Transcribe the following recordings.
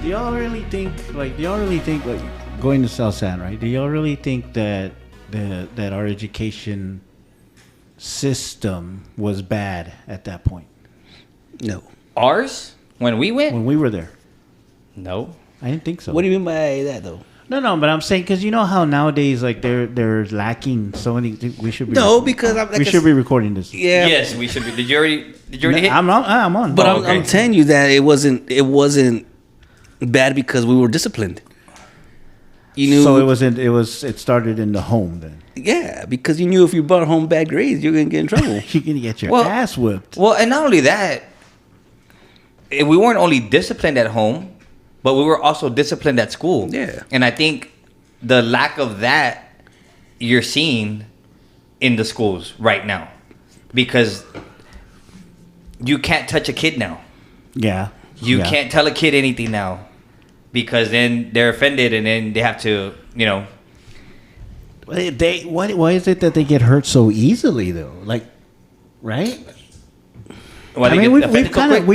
Do y'all really think like going to South San, right? Do y'all really think that that our education system was bad at that point? No. Ours? When we went? When we were there? No. I didn't think so. What do you mean by that, though? No, but I'm saying because you know how nowadays like they're lacking so many. We should be because we should be recording this. Yeah. Yes, we should be. Did you already hit? I'm on. But okay. I'm telling you that it wasn't bad because we were disciplined. You knew. So it started in the home then. Yeah, because you knew if you brought home bad grades, you're gonna get in trouble. You're gonna get your ass whipped. Well, and not only that, we weren't only disciplined at home, but we were also disciplined at school. Yeah. And I think the lack of that you're seeing in the schools right now, because you can't touch a kid now. Yeah. You can't tell a kid anything now, because then they're offended and then they have to, you know. Why is it that they get hurt so easily though? Like, right? Well, I mean, we've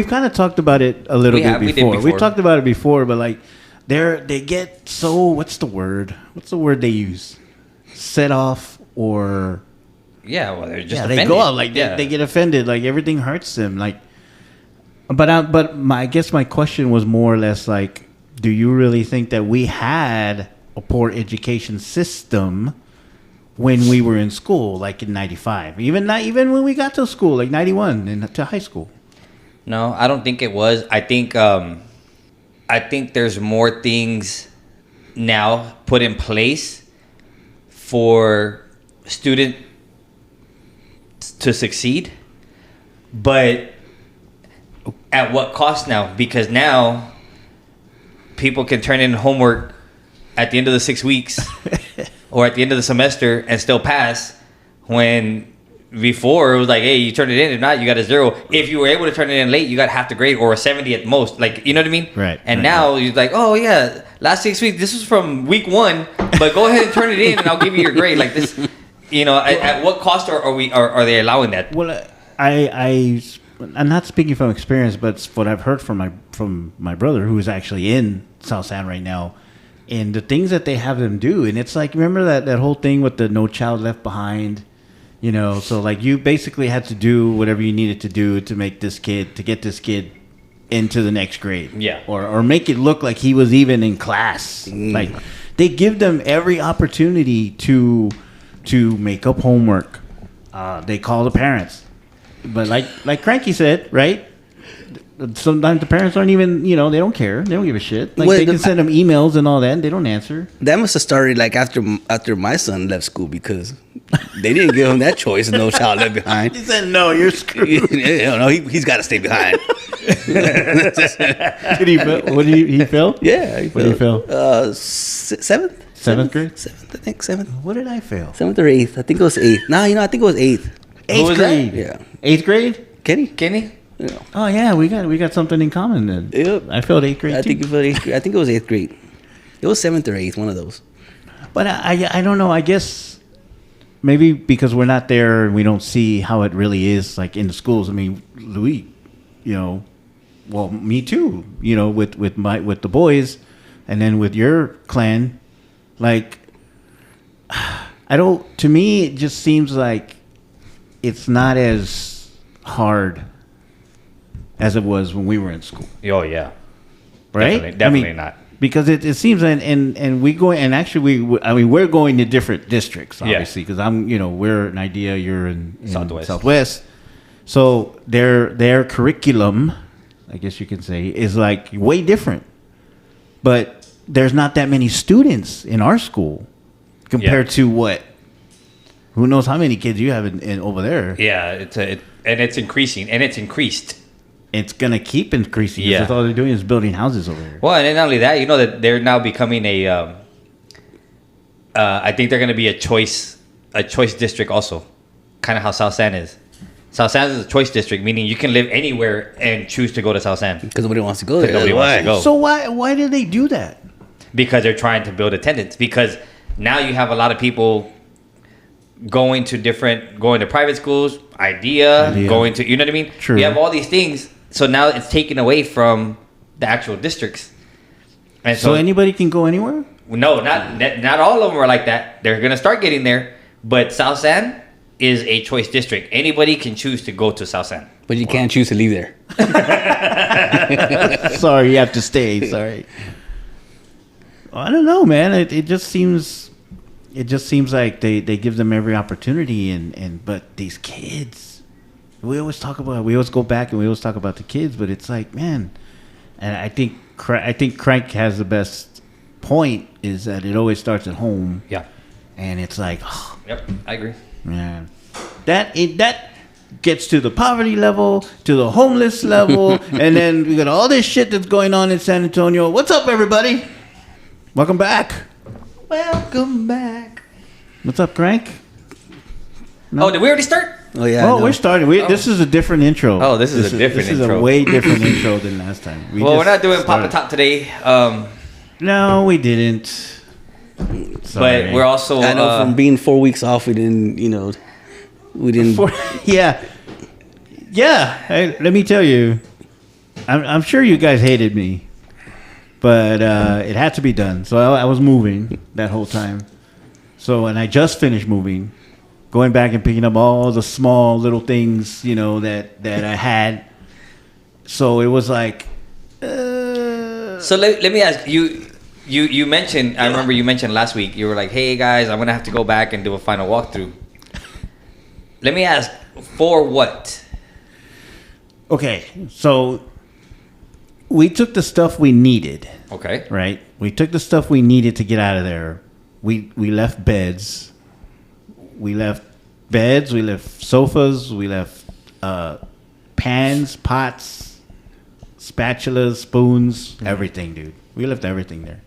kind of talked about it a little bit before. We've talked about it before, but like, they get so what's the word they use? Set off or yeah, well, they're just offended. They go out like they get offended, like everything hurts them, like. But I guess my question was more or less like, do you really think that we had a poor education system when we were in school, like in '95, even when we got to school, like '91 and to high school? No, I don't think it was. I think there's more things now put in place for students to succeed, but at what cost now? Because now people can turn in homework at the end of the 6 weeks or at the end of the semester and still pass, when before it was like, hey, you turn it in, if not, you got a 0. If you were able to turn it in late, you got half the grade or a 70 at most. Like, you know what I mean? Right. And now you're like, oh yeah, last 6 weeks, this was from week 1, but go ahead and turn it in and I'll give you your grade. Like this, you know, at what cost are they allowing that? Well, I'm not speaking from experience, but it's what I've heard from my brother, who is actually in South San right now, and the things that they have them do. And it's like, remember that whole thing with the No Child Left Behind, you know? So like you basically had to do whatever you needed to do to get this kid into the next grade. Yeah. Or make it look like he was even in class. Like they give them every opportunity to make up homework. They call the parents. But like Cranky said, right? Sometimes the parents aren't even, you know, they don't care. They don't give a shit. Like they can send them emails and all that, and they don't answer. That must have started like after my son left school, because they didn't give him that choice of No Child Left Behind. He said, "No, you're screwed." No, he's got to stay behind. Did he fail? What did he fail? Yeah, What did he fail? Seventh. Seventh grade. Seventh, I think seventh. What did I fail? 7th or 8th. I think it was 8th. No, I think it was 8th. Eighth grade. Yeah. 8th grade. Kenny? Yeah. Oh yeah, we got something in common then. Yep. I failed 8th grade. I think you failed 8th grade. I think it was 8th grade. It was 7th or 8th, one of those. But I don't know. I guess maybe because we're not there and we don't see how it really is like in the schools. I mean, Louie, you know, well, me too. You know, with the boys, and then with your clan, like I don't. To me, it just seems like it's not as hard as it was when we were in school. Oh yeah, right? Definitely not. Because it seems and we go, and actually we're going to different districts, obviously, because we're in Idea, you're in Southwest. So their curriculum, I guess you can say, is like way different. But there's not that many students in our school compared to what? Who knows how many kids you have in over there? Yeah, it's increasing, and it's increased. It's going to keep increasing. Yeah. That's all they're doing is building houses over here. Well, and not only that, you know that they're now becoming I think they're going to be a choice district also. Kind of how South San is. South San is a choice district, meaning you can live anywhere and choose to go to South San. Because nobody wants to go there. Nobody wants to go. So why did they do that? Because they're trying to build attendance. Because now you have a lot of people going to private schools, idea. Going to, you know what I mean? True. You have all these things. So now it's taken away from the actual districts. And So anybody can go anywhere? no, not all of them are like that. They're gonna start getting there, but South San is a choice district. Anybody can choose to go to South San. But you can't choose to leave there. Sorry, you have to stay. Sorry. I don't know, man. It just seems like they give them every opportunity, but these kids, we always go back and we always talk about the kids, but it's like, man, and I think Crank has the best point is that it always starts at home. Yeah. And it's like, oh, Yep, I agree. man, that gets to the poverty level, to the homeless level, and then we got all this shit that's going on in San Antonio. What's up, everybody? Welcome back. Welcome back. What's up, Crank? No? Oh, did we already start? Oh yeah. Oh, we're starting. This is a different intro. Oh, this is a different This is intro. a way different intro than last time. We're not doing Papa Top today. No, we didn't. Sorry. But we're also. I know from being 4 weeks off, we didn't. Yeah. Hey, let me tell you, I'm sure you guys hated me, but it had to be done. So I was moving that whole time. So, and I just finished moving, going back and picking up all the small little things, that I had. So it was like. So let me ask you. You mentioned. I remember you mentioned last week. You were like, "Hey guys, I'm gonna have to go back and do a final walkthrough." Let me ask, for what? Okay, so we took the stuff we needed. Okay. Right? We took the stuff we needed to get out of there. We left beds. We left sofas. We left pans, pots, spatulas, spoons, everything, dude. We left everything there.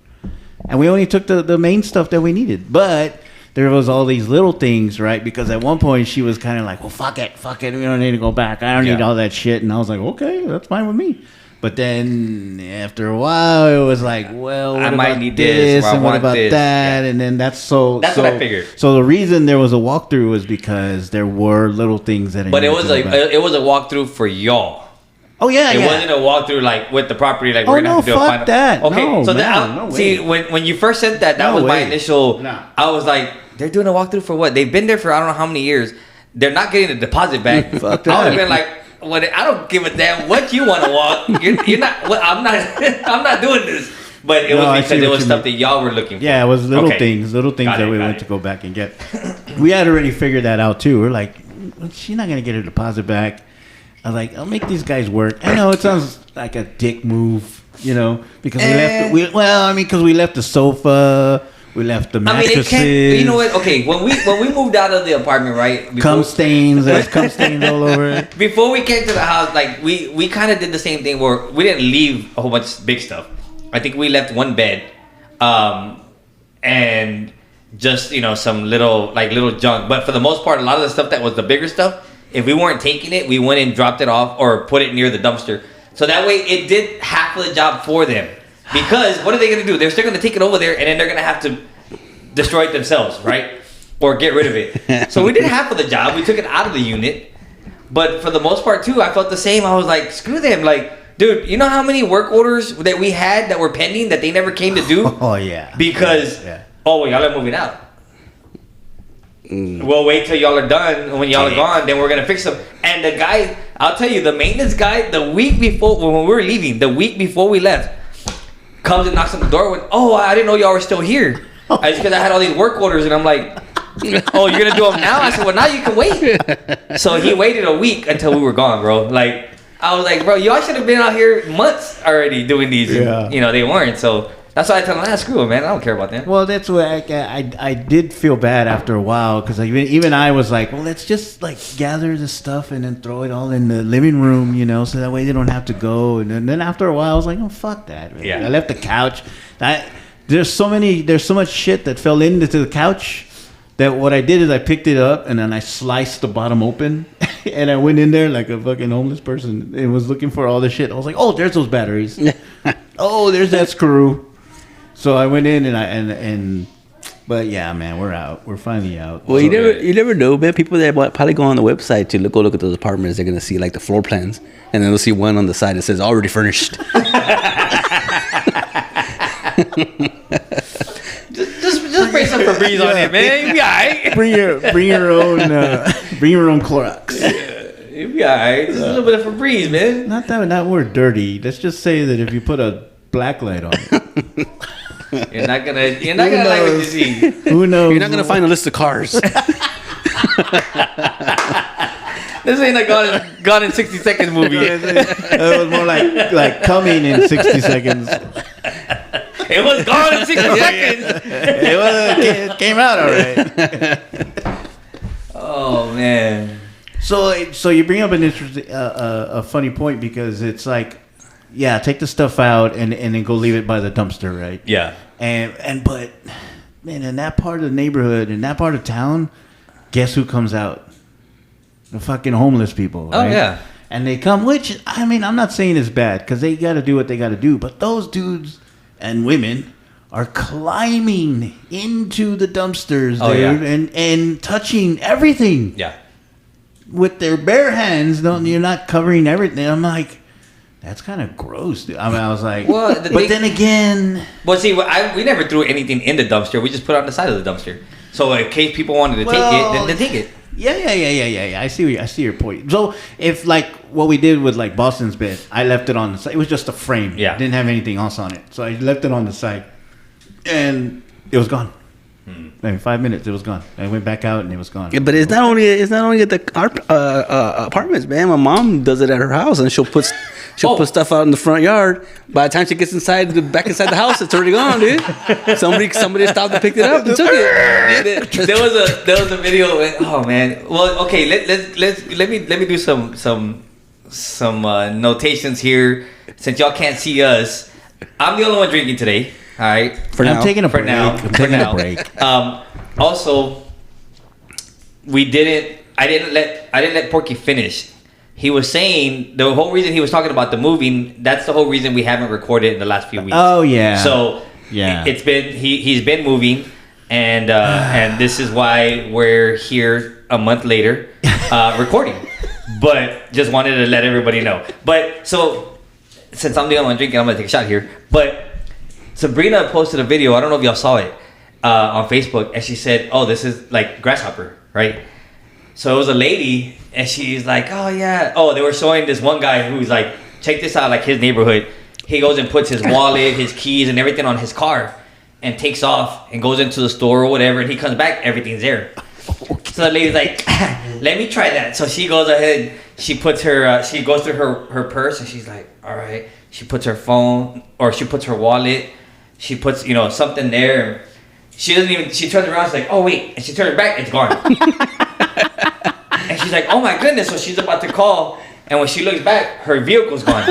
And we only took the main stuff that we needed. But there was all these little things, right? Because at one point she was kind of like, well, fuck it. We don't need to go back. I don't need all that shit. And I was like, okay, that's fine with me. But then after a while, it was like, well, what I about might need this, or I and what want about this. that? Yeah. And then that's what I figured. So the reason there was a walkthrough was because there were little things that. But it was a walkthrough for y'all. Oh yeah, it wasn't a walkthrough like with the property. Like we're gonna have to do a fuck final. That. Okay, no, so man, no see way. when you first said that No was my way. initial. No. I was like, they're doing a walkthrough for what? They've been there for I don't know how many years. They're not getting the deposit back. Fuck I would that. have been like, "What? I don't give a damn what you want to walk. You're not. Well, I'm not. I'm not doing this." But it was because it was stuff that y'all were looking for. Yeah, it was little things Got that it, we went to go back and get. We had already figured that out too. We're like, she's not gonna get her deposit back. I was like, I'll make these guys work. I know it sounds like a dick move, because because we left the sofa, we left the mattresses. You know what? Okay, when we moved out of the apartment, right? Cum stains. There's cum stains all over it. Before we came to the house, like we kind of did the same thing where we didn't leave a whole bunch of big stuff. I think we left one bed, and just some little junk. But for the most part, a lot of the stuff that was the bigger stuff, if we weren't taking it, we went and dropped it off or put it near the dumpster. So that way, it did half of the job for them. Because what are they gonna do? They're still gonna take it over there, and then they're gonna have to destroy it themselves, right? Or get rid of it. So we did half of the job. We took it out of the unit. But for the most part, too, I felt the same. I was like, screw them. Like, dude, you know how many work orders that we had that were pending that they never came to do? Oh, yeah. Because, Yeah. well, y'all are moving out. We'll wait till y'all are done. And when y'all are gone, then we're going to fix them. And the guy, I'll tell you, the maintenance guy, the week before, when we were leaving, the week before we left, comes and knocks on the door with, oh, I didn't know y'all were still here. It's because I had all these work orders. And I'm like, oh, you're going to do them now? I said, well, now you can wait. So he waited a week until we were gone, bro. Like, I was like, bro, y'all should have been out here months already doing these. Yeah. And, they weren't. So that's why I tell them, screw it, man. I don't care about them. Well, that's what I did feel bad after a while because even I was like, well, let's just like gather the stuff and then throw it all in the living room, so that way they don't have to go. And then after a while, I was like, oh, fuck that. Man. Yeah. I left the couch. There's so much shit that fell into the couch that what I did is I picked it up and then I sliced the bottom open and I went in there like a fucking homeless person and was looking for all the shit. I was like, oh, there's those batteries. Oh, there's that screw. So I went in but yeah, man, we're out. We're finally out. Well, you never know, man. People that probably go on the website to look at those apartments, they're gonna see like the floor plans, and then they'll see one on the side that says already furnished. just spray some Febreze on it, man. You'll be alright. Bring your own Clorox. You'll be alright. Just a little bit of Febreze, man. Not that we're dirty. Let's just say that if you put a black light on it, you're not gonna like what you see. Who knows? You're not gonna find a list of cars. This ain't a Gone in 60 Seconds movie. It was more like coming in 60 seconds. It was gone in 60 seconds. It came out all right. Oh man. So you bring up an interesting, a funny point because it's like, yeah, take the stuff out and then go leave it by the dumpster, right? Yeah. But man, in that part of the neighborhood, in that part of town, guess who comes out? The fucking homeless people. Right? Oh yeah. And they come, which I mean, I'm not saying it's bad because they got to do what they got to do, but those dudes and women are climbing into the dumpsters, dude, and touching everything. Yeah. With their bare hands. You're not covering everything. I'm like, that's kind of gross, dude. I mean, I was like, well, then again, well, see, we never threw anything in the dumpster. We just put it on the side of the dumpster. So in case people wanted to take it, then they take it. Yeah. I see your point. So if like what we did with like Boston's bed, I left it on the side. It was just a frame. Yeah. Didn't have anything else on it. So I left it on the side, and it was gone. In 5 minutes, it was gone. I went back out and it was gone. Yeah, but it's not only at the apartments, man. My mom does it at her house, and she'll put stuff out in the front yard. By the time she gets back inside the house, it's already gone, dude. Somebody stopped and picked it up and took it. There was a video. Oh man. Well, okay. Let me do some notations here. Since y'all can't see us, I'm the only one drinking today. All right. I'm taking a break. I'm taking a break. Also, I didn't let Porky finish. He was saying the whole reason he was talking about the moving. That's the whole reason we haven't recorded in the last few weeks. Oh yeah. So yeah, it's been he's been moving, and this is why we're here a month later, recording. But just wanted to let everybody know. But so since I'm the only one drinking, I'm gonna take a shot here. But Sabrina posted a video. I don't know if y'all saw it on Facebook, and she said, "Oh, this is like grasshopper, right?" So it was a lady, and she's like, "Oh yeah." Oh, they were showing this one guy who's like, "Check this out!" Like his neighborhood. He goes and puts his wallet, his keys, and everything on his car, and takes off and goes into the store or whatever. And he comes back, everything's there. So the lady's like, "Let me try that." So she goes ahead. She puts her. She goes through her purse, and she's like, "All right." She puts her phone, or she puts her wallet. She puts, something there. She doesn't even, she turns around, she's like, "Oh, wait." And she turns back, it's gone. And she's like, "Oh my goodness." So she's about to call. And when she looks back, her vehicle's gone.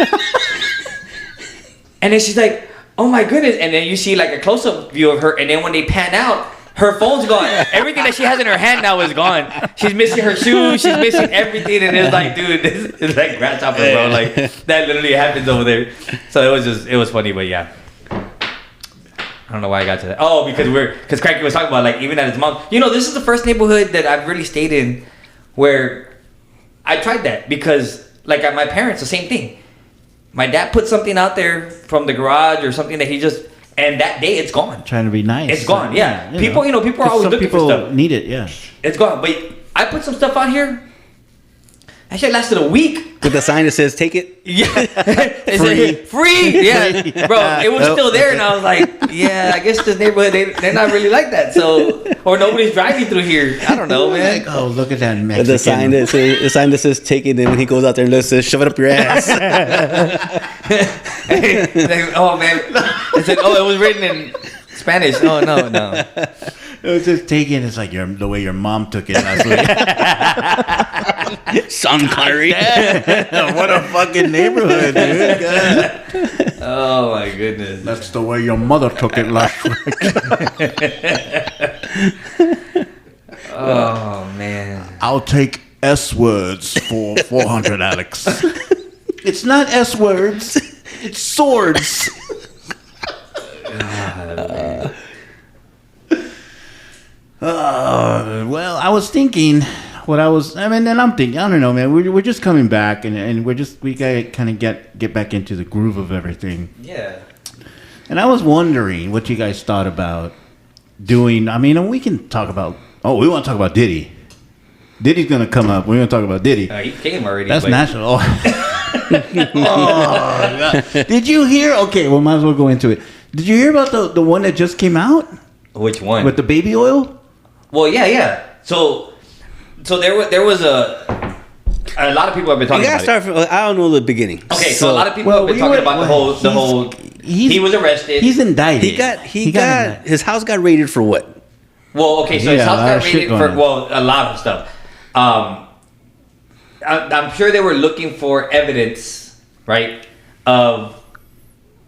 And then she's like, "Oh my goodness." And then you see like a close-up view of her. And then when they pan out, her phone's gone. Everything that she has in her hand now is gone. She's missing her shoes. She's missing everything. And it's like, dude, this is like grasshopper, bro. Like, that literally happens over there. So it was funny, but yeah. I don't know why I got to that. Oh, because Cranky was talking about like even at his mom. This is the first neighborhood that I've really stayed in where I tried that because like at my parents, the same thing. My dad put something out there from the garage or something that he just, and that day it's gone. Trying to be nice. It's gone. Yeah. People are always looking for stuff. Need it. Yeah. It's gone. But I put some stuff out here. That shit lasted a week. With the sign that says "Take it." Yeah. Free. Yeah. Bro, it was still there, and I was like, yeah, I guess this neighborhood, they're not really like that. So, or nobody's driving through here. I don't know, man. Like, oh, look at that Mexican. The sign that says "Take it," and when he goes out there and says "Shove it up your ass." Oh man. It said, "Oh, it was written in Spanish." Oh no. It was just taken. It's like the way your mom took it last week. Sean Connery. What a fucking neighborhood, dude. God. Oh my goodness. That's the way your mother took it last week. Oh man. I'll take S words for 400, Alex. It's not S words. It's swords. Well, I was thinking and I'm thinking, I don't know, man. We're just coming back, and we gotta kind of get back into the groove of everything. Yeah. And I was wondering what you guys thought about doing. I mean, we can talk about. Oh, we want to talk about Diddy. Diddy's gonna come up. We're gonna talk about Diddy. He came already. That's national. Oh, did you hear? Okay, well, might as well go into it. Did you hear about the one that just came out? Which one? With the baby oil? Well, yeah. So there was a lot of people have been talking about start from, I don't know the beginning. Okay, so a lot of people have been talking about the whole. He was arrested. He's indicted. He got his house got raided for what? Well, okay, so his house got raided for a lot of stuff. I'm sure they were looking for evidence, right, of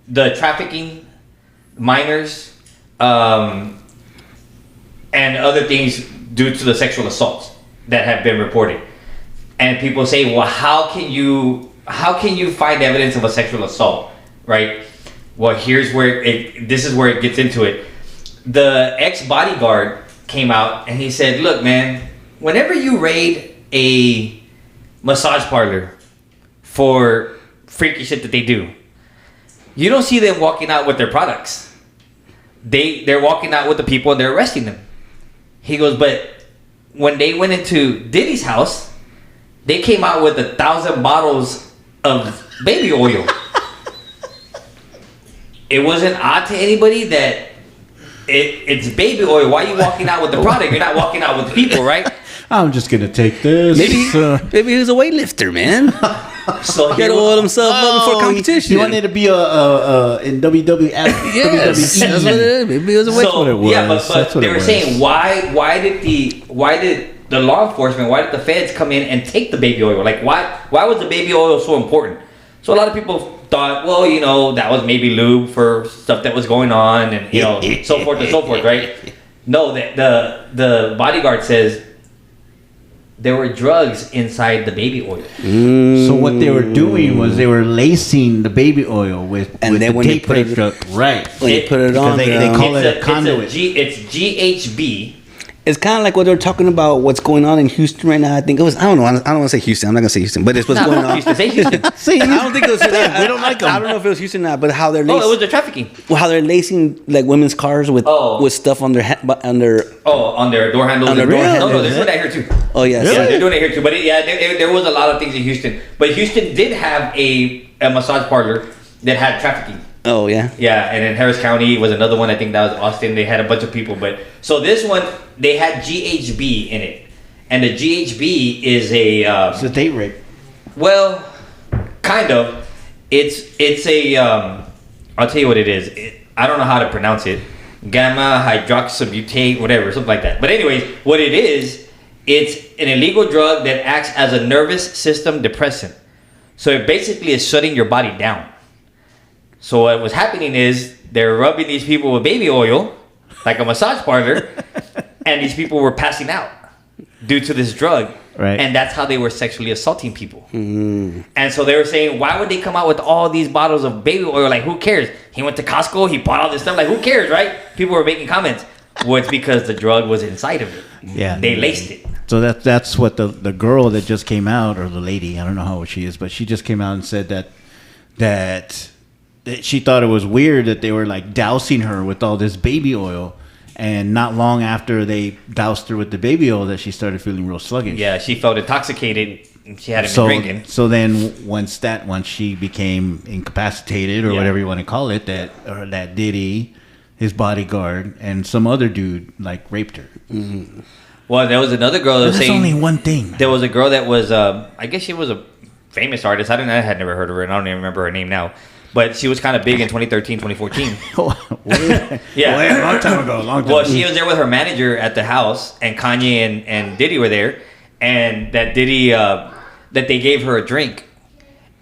the trafficking, minors, and other things due to the sexual assaults that have been reported. And people say, well, how can you find evidence of a sexual assault, right? Well, this is where it gets into it. The ex-bodyguard came out and he said, look, man, whenever you raid a massage parlor for freaky shit that they do, you don't see them walking out with their products. They're walking out with the people and they're arresting them. He goes, but when they went into Diddy's house, they came out with 1,000 bottles of baby oil. It wasn't odd to anybody that it's baby oil. Why are you walking out with the product? You're not walking out with the people, right? I'm just gonna take this. Maybe he was a weightlifter, man. So he had to oil himself up before competition. He wanted to be in WWF. Yes, that's what it is. Maybe he was a weightlifter. Yeah, but they were saying why did the law enforcement, why did the feds come in and take the baby oil? Like why was the baby oil so important? So a lot of people thought, well, that was maybe lube for stuff that was going on, and so forth and so forth, right? No, the bodyguard says there were drugs inside the baby oil. So what they were doing was they were lacing the baby oil with then the when tape measure. Right. When you put it on, they call it a conduit. It's GHB. It's kind of like what they're talking about. What's going on in Houston right now? I think it was. I don't know. I don't want to say Houston. I'm not gonna say Houston, but it's what's going on. Houston. Say Houston. I don't think it was. We don't like them. I don't know if it was Houston or not, but how they're lacing. Oh, it was the trafficking. Well, how they're lacing like women's cars with stuff on their on their door handles. On their door handles. No, they're doing that here too. Oh yes. Yeah, they're doing it here too. But there was a lot of things in Houston. But Houston did have a massage parlor that had trafficking. Oh yeah. Yeah, and in Harris County was another one. I think that was Austin. They had a bunch of people, but so this one they had GHB in it, and the GHB is it's a date rape. Well, kind of. It's a I'll tell you what it is. I don't know how to pronounce it. Gamma hydroxybutate, whatever, something like that. But anyways, what it is, it's an illegal drug that acts as a nervous system depressant. So it basically is shutting your body down. So what was happening is they're rubbing these people with baby oil, like a massage parlor, and these people were passing out due to this drug. Right. And that's how they were sexually assaulting people. And so they were saying, why would they come out with all these bottles of baby oil? Like, who cares? He went to Costco, he bought all this stuff. Like, who cares, right? People were making comments. Well, it's because the drug was inside of it. Yeah. They laced it. So that's what the girl that just came out, or the lady, I don't know how old she is, but she just came out and said that she thought it was weird that they were like dousing her with all this baby oil, and not long after they doused her with the baby oil that she started feeling real sluggish. Yeah, she felt intoxicated. She hadn't been drinking. So then once she became incapacitated, or whatever you want to call it, that Diddy, his bodyguard, and some other dude like raped her. Mm-hmm. Well, there was another girl that was saying... That's only one thing. There was a girl that was... I guess she was a famous artist. I had never heard of her, and I don't even remember her name now. But she was kind of big in 2013, 2014. Yeah. Long time ago. Well, she was there with her manager at the house, and Kanye and Diddy were there. And that Diddy... that they gave her a drink.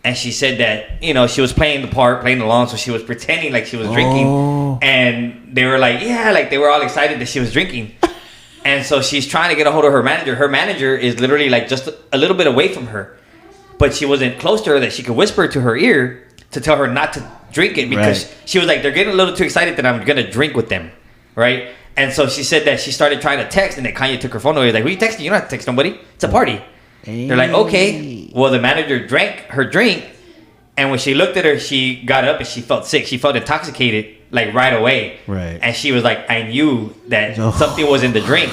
And she said that, she was playing the part, playing along, so she was pretending like she was drinking. And they were like, yeah, like they were all excited that she was drinking. And so she's trying to get a hold of her manager. Her manager is literally like just a little bit away from her. But she wasn't close to her that she could whisper to her ear to tell her not to drink it, because she was like, they're getting a little too excited that I'm going to drink with them. Right? And so she said that she started trying to text, and that Kanye took her phone away. Like, who are you texting? You don't have to text nobody. It's a party. They're like, okay. Well, the manager drank her drink, and when she looked at her, she got up and she felt sick. She felt intoxicated, like right away. Right. And she was like, I knew that Oh. something was in the drink.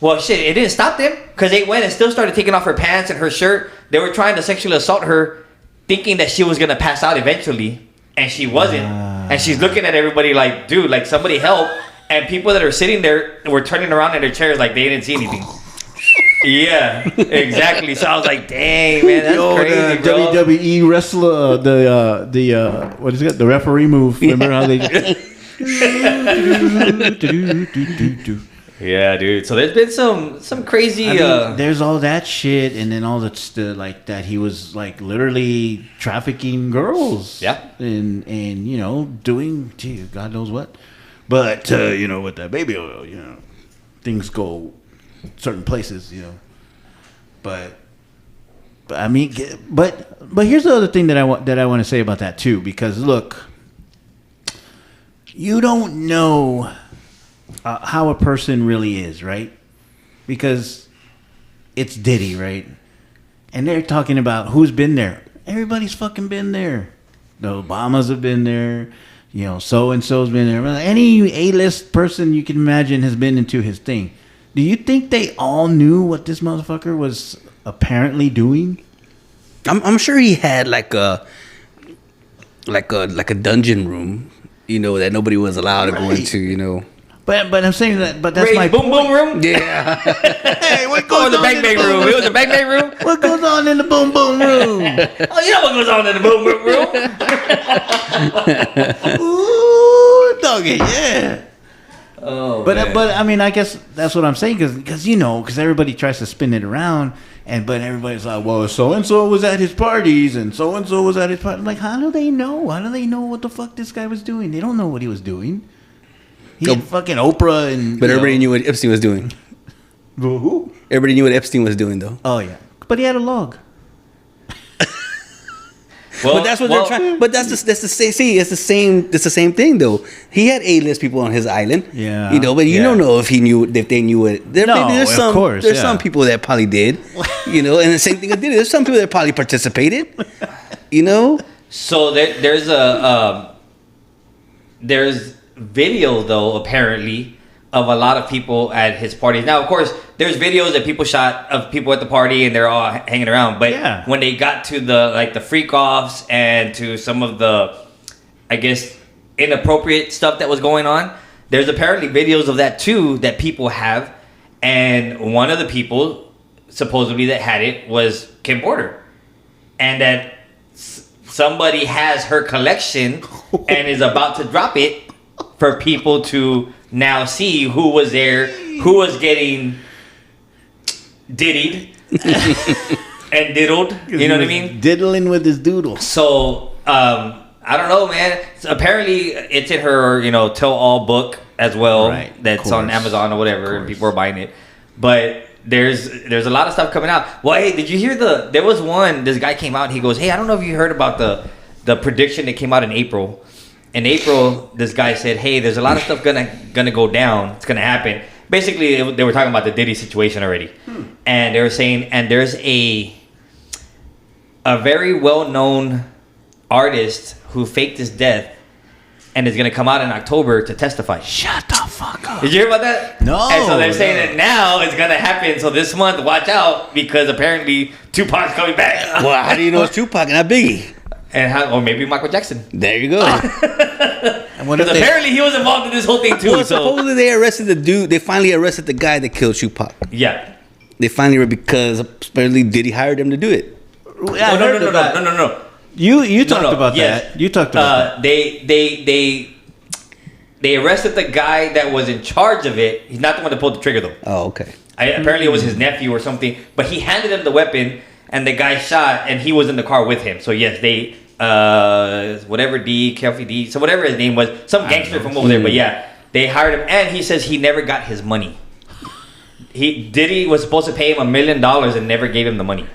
Well, shit, it didn't stop them because they went and still started taking off her pants and her shirt. They were trying to sexually assault her, thinking that she was gonna pass out eventually, and she wasn't. And she's looking at everybody like, dude, like somebody help. And people that are sitting there were turning around in their chairs like they didn't see anything. Yeah, exactly. So I was like, dang, man, that's crazy, bro. WWE wrestler, the what is it? The referee move. Remember how they? Yeah, dude. So there's been some crazy. I mean, there's all that shit, and then all that's like that he was like literally trafficking girls. Yeah. And you know doing God knows what, but you know with that baby oil, you know things go certain places, you know. But I mean, but here's the other thing that I want to say about that too, because look, you don't know how a person really is, right? Because it's Diddy, right? And they're talking about who's been there. Everybody's fucking been there. The Obamas have been there. You know, so and so's been there. Any A-list person you can imagine has been into his thing. Do you think they all knew what this motherfucker was apparently doing? I'm sure he had like a dungeon room, you know, that nobody was allowed to go into, you know. But I'm saying that. But that's Ray's my boom point. boom room. Yeah. Hey, what Oh, goes the on bang in bang the room. boom? It was the bang bang room. What goes on in the boom boom room? Oh, you know what goes on in the boom boom room. Ooh, doggy, yeah. Oh, But man. I mean, I guess that's what I'm saying because you know, because everybody tries to spin it around, but everybody's like, well, so and so was at his parties and so was at his party. I'm like, how do they know? How do they know what the fuck this guy was doing? They don't know what he was doing. He had fucking Oprah and. But everybody knew what Epstein was doing. Who? Everybody knew what Epstein was doing, though. Oh yeah, but he had a log. Well, But that's what they're trying. But that's the same. See, it's the same. It's the same thing, though. He had A-list people on his island. Yeah. You know, but you Yeah. don't know if they knew it. There's of some. course, There's yeah. some people that probably did. You know, and the same thing I did. There's some people that probably participated. You know. So there's video though apparently of a lot of people at his parties. Now, of course, there's videos that people shot of people at the party and they're all hanging around. But Yeah. when they got to the freak offs and to some of the, I guess, inappropriate stuff that was going on, there's apparently videos of that too that people have. And one of the people supposedly that had it was Kim Porter, and that somebody has her collection and is about to drop it for people to now see who was there, who was getting diddied and diddled. You know what I mean? Diddling with his doodle. So I don't know, man. So apparently, it's in her, tell all book as well. Right, That's of on course. Amazon or whatever, and people are buying it. But there's a lot of stuff coming out. Well, hey, did you hear there was one? This guy came out. And he goes, "Hey, I don't know if you heard about the prediction that came out in April. In April, this guy said, "Hey, there's a lot of stuff gonna go down. It's gonna happen." Basically, they were talking about the Diddy situation already, and they were saying, and there's a very well-known artist who faked his death and is gonna come out in October to testify. Shut the fuck up. Did you hear about that? No. And so they're saying that now it's gonna happen. So this month, watch out, because apparently Tupac's coming back. Well, how do you know it's Tupac and not Biggie? Or maybe Michael Jackson. There you go. And what if Because apparently he was involved in this whole thing too. Well, So supposedly they arrested the dude. They finally arrested the guy that killed Tupac. yeah. They finally because apparently Diddy hired them to do it. Yeah, I heard of that. No. You talked No, about yes. that. You talked about that. They arrested the guy that was in charge of it. He's not the one that pulled the trigger though. Oh, okay. Apparently it was his nephew or something. But he handed him the weapon, and the guy shot, and he was in the car with him. So yes, they whatever Kelfie D, so whatever his name was, some gangster from over there. But yeah, they hired him, and he says he never got his money. Diddy was supposed to pay him $1 million and never gave him the money,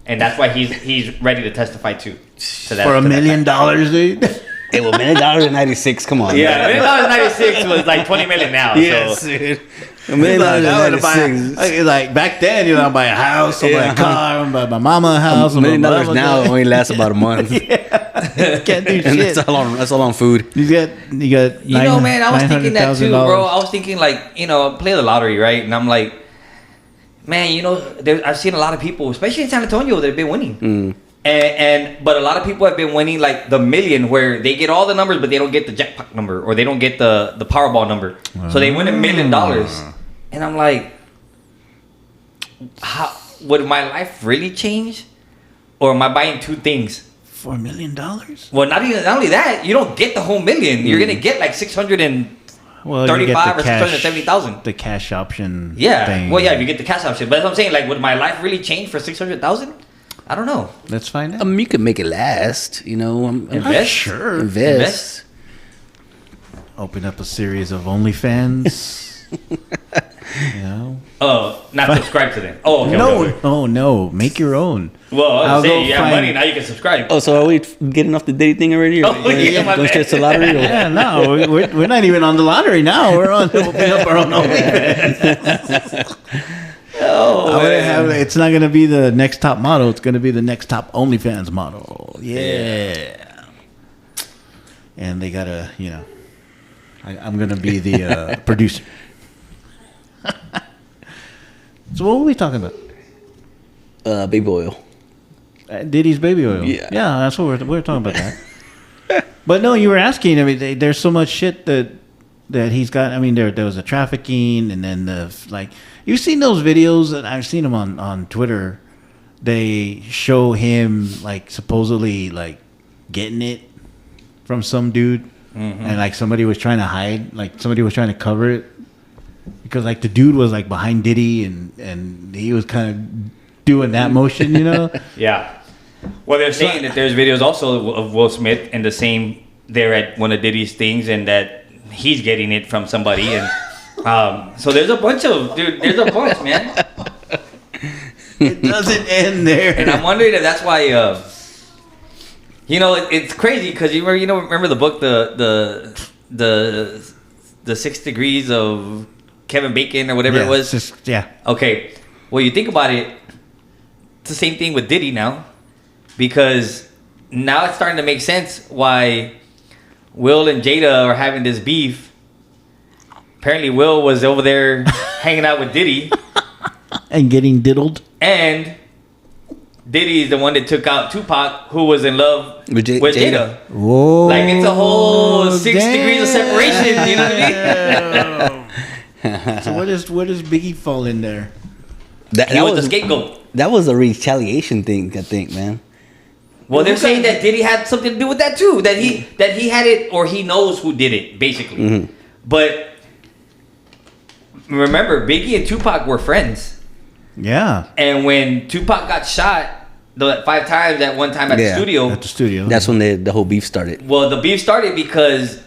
and that's why he's ready to testify to that. For $1 to that million, fact. dude. Hey, well, $1 million in '96. Come on. Yeah, $1 million in '96 was like $20 million now. Yes, So. dude. $1 million in '96. Like back then, I'll buy a house, I'll buy a car, I'll buy my mama a house. $1 million blah, blah, blah, now blah. only lasts about a month. Yeah. Can't do And shit. that's all on food. You got. You know, man, I was thinking that too, $900,000. bro. I was thinking like, play the lottery, right? And I'm like, man, I've seen a lot of people, especially in San Antonio, that have been winning. But a lot of people have been winning like the million, where they get all the numbers, but they don't get the jackpot number, or they don't get the Powerball number. So they win $1 million, and I'm like, how would my life really change, or am I buying two things? $4 million? Well, not only that, you don't get the whole million. You're gonna get like 635 or 670,000. The cash option. Yeah. Thing. Well, yeah, if you get the cash option. But that's what I'm saying. Like, would my life really change for 600,000? I don't know. Let's find out. You could make it last. Invest? Sure. Invest. Open up a series of OnlyFans. Not subscribe to them. Oh, okay. No, okay. no. Make your own. Well, I I'll was saying, go you have find- money, now you can subscribe. Oh, so are we getting off the Diddy thing already? Oh, yeah, my Going straight bad. to the lottery? Or? Yeah, no, we're not even on the lottery now. We're on opening up our own OnlyFans. It's not going to be the next top model. It's going to be the next top OnlyFans model. Yeah. And they got to, I'm going to be the producer. So what were we talking about? Baby oil. Diddy's baby oil. Yeah. That's what we're talking about that. But no, you were asking. I mean, there's so much shit that he's got. I mean, there was a trafficking, and then you've seen those videos, and I've seen them on Twitter. They show him like supposedly like getting it from some dude, and like somebody was trying to hide, like somebody was trying to cover it because like the dude was like behind Diddy, and he was kind of doing that motion, Yeah. Well, they're saying that there's videos also of Will Smith and the same there at one of Diddy's things, and that he's getting it from somebody, and so there's a bunch, man. It doesn't end there. And I'm wondering if that's why, it's crazy because remember the book, the 6 Degrees of Kevin Bacon or whatever it was. Okay. Well, you think about it, it's the same thing with Diddy now, because now it's starting to make sense why Will and Jada are having this beef. Apparently, Will was over there hanging out with Diddy and getting diddled. And Diddy is the one that took out Tupac, who was in love with Jada. Whoa. Like, it's a whole 6 degrees of separation, you know what I mean? So where does Biggie fall in there? He was the scapegoat. That was a retaliation thing, I think, man. Well, they're saying that Diddy had something to do with that too. That he had it, or he knows who did it, basically. Mm-hmm. But remember, Biggie and Tupac were friends. Yeah. And when Tupac got shot 5 times at one time at the studio. That's when the whole beef started. Well, the beef started because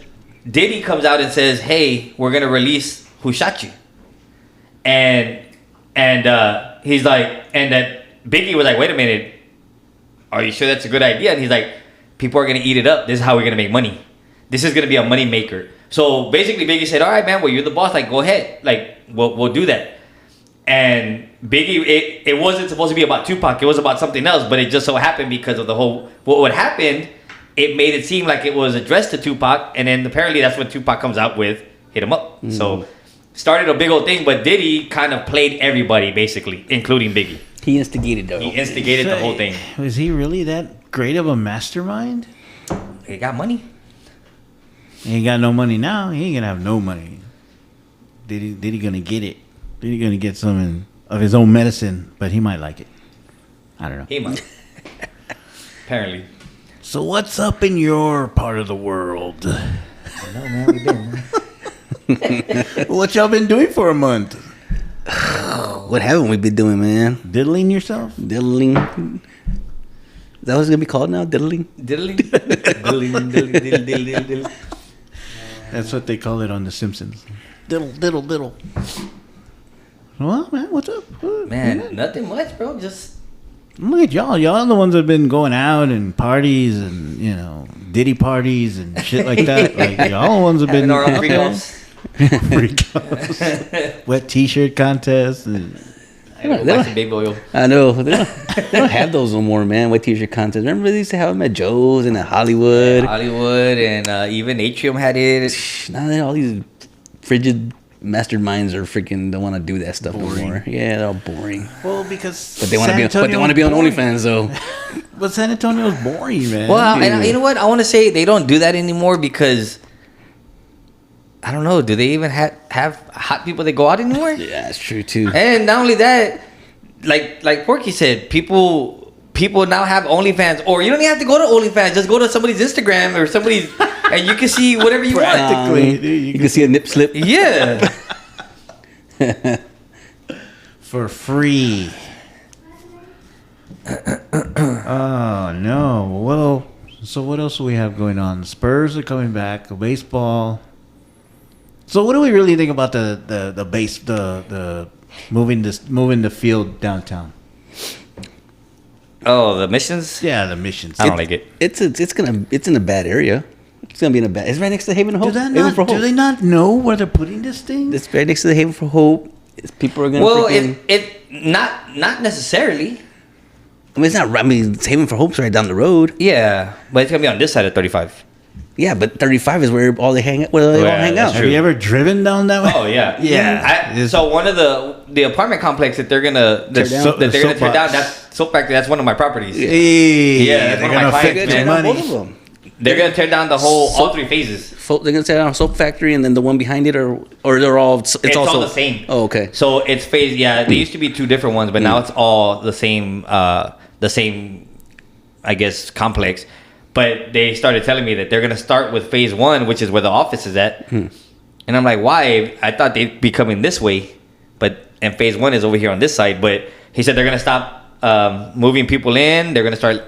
Diddy comes out and says, "Hey, we're gonna release who shot you," and he's like, and that Biggie was like, "Wait a minute, are you sure that's a good idea?" And he's like, "People are gonna eat it up. This is how we're gonna make money. This is gonna be a money maker." So basically, Biggie said, "All right, man. Well, you're the boss. Like, go ahead. Like, we'll do that." And Biggie, it wasn't supposed to be about Tupac. It was about something else. But it just so happened because of the whole what happened, it made it seem like it was addressed to Tupac. And then apparently that's when Tupac comes out with "Hit 'Em Up." Mm. So started a big old thing. But Diddy kind of played everybody basically, including Biggie. He instigated though. He instigated the whole thing. Was he really that great of a mastermind? He got money. He ain't got no money now. He ain't gonna have no money. Diddy gonna get it? Diddy gonna get some of his own medicine? But he might like it. I don't know. He might. Apparently. So what's up in your part of the world? I don't know, man. We been. What y'all been doing for a month? What haven't we been doing, man? Diddling yourself? Diddling. Is that what it's gonna be called now? Diddling? Diddling. Diddle. That's what they call it on The Simpsons. Diddle. Well, man, what's up? Man, nothing much, bro. Just look at y'all. Y'all are the ones that have been going out and parties and, Diddy parties and shit like that. Like, y'all the ones that have been our own freak-offs. Freak-offs. Wet t-shirt contest. And Buy some baby oil. I know. They don't have those no more, man. White t-shirt contests. Remember they used to have them at Joe's and at Hollywood? Hollywood and even Atrium had it. Now all these frigid masterminds are freaking don't want to do that stuff anymore. Yeah, they're all boring. Well, because But they want to be on OnlyFans though. But San Antonio's boring, man. Well, and you know what? I want to say they don't do that anymore because I don't know. Do they even have hot people that go out anymore? Yeah, that's true too. And not only that, like Porky said, people now have OnlyFans, or you don't even have to go to OnlyFans. Just go to somebody's Instagram or somebody's, and you can see whatever you want. Practically, you can see a nip slip. Yeah. For free. Oh no! Well, so what else do we have going on? Spurs are coming back. Baseball. So what do we really think about the moving the field downtown? Oh, the missions? Yeah, the missions. I don't like it. It's in a bad area. It's gonna be in a bad. It's right next to Haven of Hope. Do they not know where they're putting this thing? It's right next to the Haven for Hope. People are gonna. Well, it not necessarily. I mean, it's not. I mean, it's Haven for Hope's right down the road. Yeah, but it's gonna be on this side of 35. Yeah, but 35 is where all they hang out. Where they all hang out. Have you ever driven down that way? Oh yeah, yeah. So one of the apartment complex that they're gonna tear down. That's Soap Factory. That's one of my properties. Yeah, that's one of my clients, man. Both of them. They're gonna tear down all three phases. They're gonna tear down a Soap Factory and then the one behind it, or they're all. It's all also the same. Oh, okay. So it's phase. Yeah, they used to be two different ones, but now it's all the same. I guess complex. But they started telling me that they're gonna start with phase one, which is where the office is at. And I'm like, why? I thought they'd be coming this way, and phase one is over here on this side. But he said they're gonna stop moving people in. They're gonna start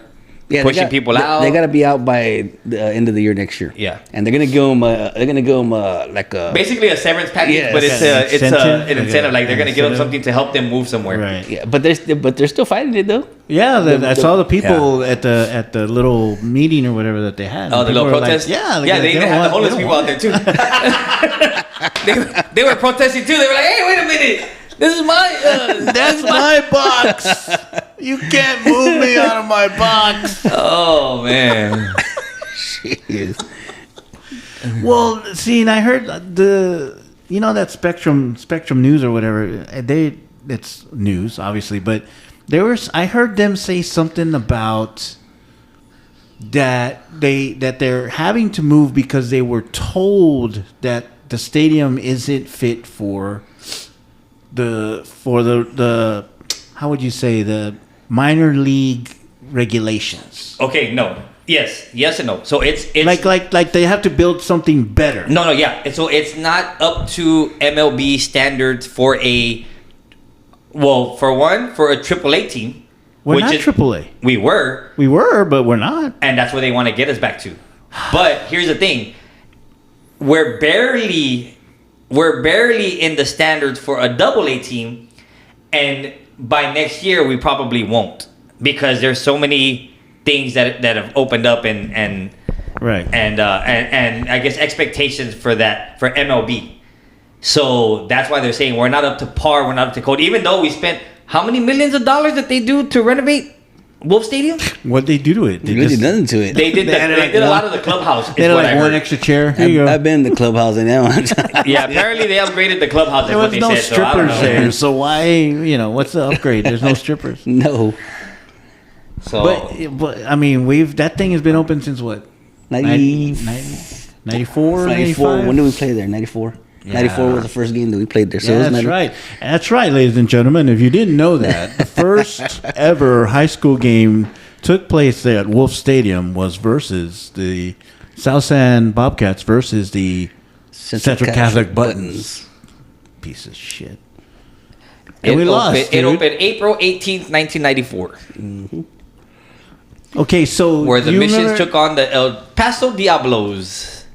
pushing people out. They gotta be out by the end of the year next year. Yeah, and they're gonna give them. Like a basically a severance package, yes. but it's an incentive. Like they're gonna give them something to help them move somewhere. Right. Yeah, but they're still fighting it though. Yeah, I saw the people at the little meeting or whatever that they had. Oh, the little protest. Like, they even had the homeless people out there too. they were protesting too. They were like, "Hey, wait a minute! This is my that's my box. You can't move me out of my box." Oh man. Jeez. Well, see, and I heard that Spectrum News or whatever. It's news, obviously, but I heard them say something about that they're having to move because they were told that the stadium isn't fit for the how would you say, the minor league regulations. Okay, no. Yes and no. So it's like they have to build something better. No, yeah. So it's not up to MLB standards for a AAA team. We're not AAA. We were, but we're not. And that's where they want to get us back to. But here's the thing: we're barely in the standards for a AA team, and by next year we probably won't, because there's so many things that have opened up and right and I guess expectations for MLB. So that's why they're saying we're not up to par, we're not up to code, even though we spent how many millions of dollars that they do to renovate Wolffe Stadium? What'd they do to it? They did nothing to it. They did a lot of the clubhouse. They had like one extra chair. Here you go. I've been in the clubhouse and now. Yeah, apparently they upgraded the clubhouse. There was no strippers there, so why? What's the upgrade? There's no strippers. No. So, but I mean, that thing has been open since what? 94, 95? When did we play there? 94. Yeah. 94 was the first game that we played there. So yeah, that's right. That's right, ladies and gentlemen. If you didn't know that, the first ever high school game took place there at Wolffe Stadium was versus the South San Bobcats versus the Central Catholic Buttons. Piece of shit. And we lost. It opened April 18th, 1994. Mm-hmm. Okay, so where the Missions took on the El Paso Diablos.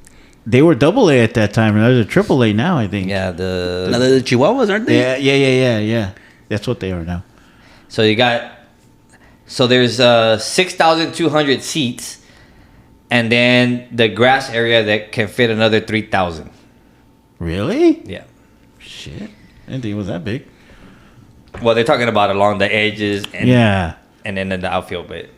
They were AA at that time, and they're AAA now, I think. Yeah, now they're the Chihuahuas, aren't they? Yeah. That's what they are now. So there's 6,200 seats, and then the grass area that can fit another 3,000. Really? Yeah. Shit, I didn't think it was that big. Well, they're talking about along the edges and and then in the outfield, but.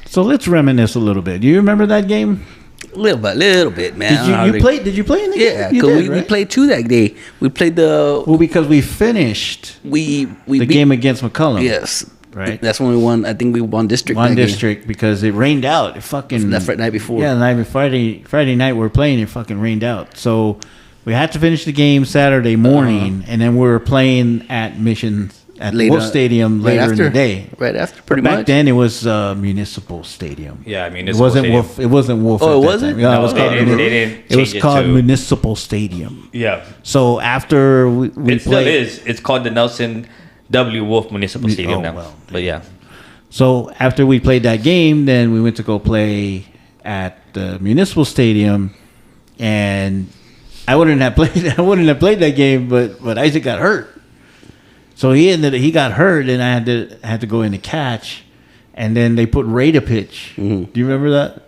So let's reminisce a little bit. Do you remember that game? Little bit, man. Did you play in the game? Yeah, because we played two that day. We played because we finished the game against McCullum. Yes. Right. That's when we won. I think we won district. Because it rained out. It fucking the night before. Yeah, the night before Friday night we were playing. It fucking rained out. So we had to finish the game Saturday morning, and then we were playing at Mission at Wolffe Stadium later in the day. Right after, pretty much. Back then it was Municipal Stadium. Yeah, Municipal Stadium. It wasn't Wolffe. Oh, it wasn't? Yeah, no, it was called Municipal Stadium. Yeah. So after we played, still is. It's called the Nelson W. Wolffe Municipal Stadium now. Well, but yeah. So after we played that game, then we went to go play at the Municipal Stadium, and I wouldn't have played that game, but Isaac got hurt. So he got hurt, and I had to go in to catch, and then they put Ray to pitch. Mm-hmm. Do you remember that?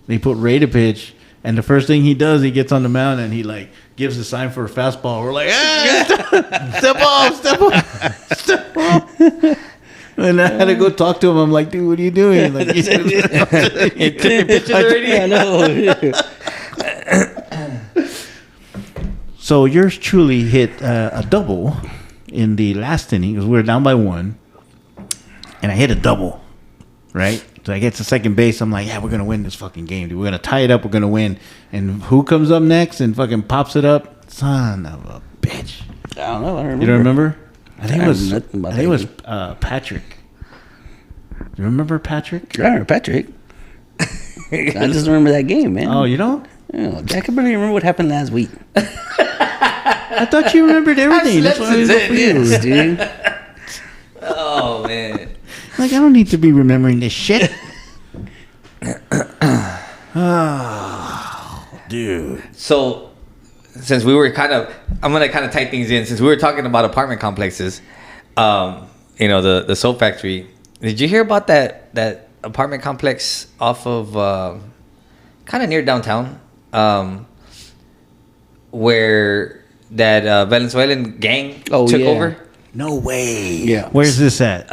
They put Ray to pitch, and the first thing he does, he gets on the mound and he like gives the sign for a fastball. We're like, step off. And I had to go talk to him. I'm like, dude, what are you doing? Like, you took your pictures already? I know. So yours truly hit a double in the last inning because we were down by 1, and I hit a double, right? So I get to second base. I'm like, yeah, we're gonna win this fucking game, dude. We're gonna tie it up. We're gonna win. And who comes up next and fucking pops it up? Son of a bitch. I don't know. I don't remember. You don't remember? I think it was Patrick. Do you remember Patrick? I remember Patrick. I just remember that game, man. Oh, you don't? Yeah, I can barely remember what happened last week. I thought you remembered everything. That's why I was for you, dude. Oh man! Like, I don't need to be remembering this shit. Oh, dude. So, since we were I'm gonna kind of type things in. Since we were talking about apartment complexes, the soap factory. Did you hear about that apartment complex off of kind of near downtown, where that Venezuelan gang took over? No way. Yeah. Where's this at?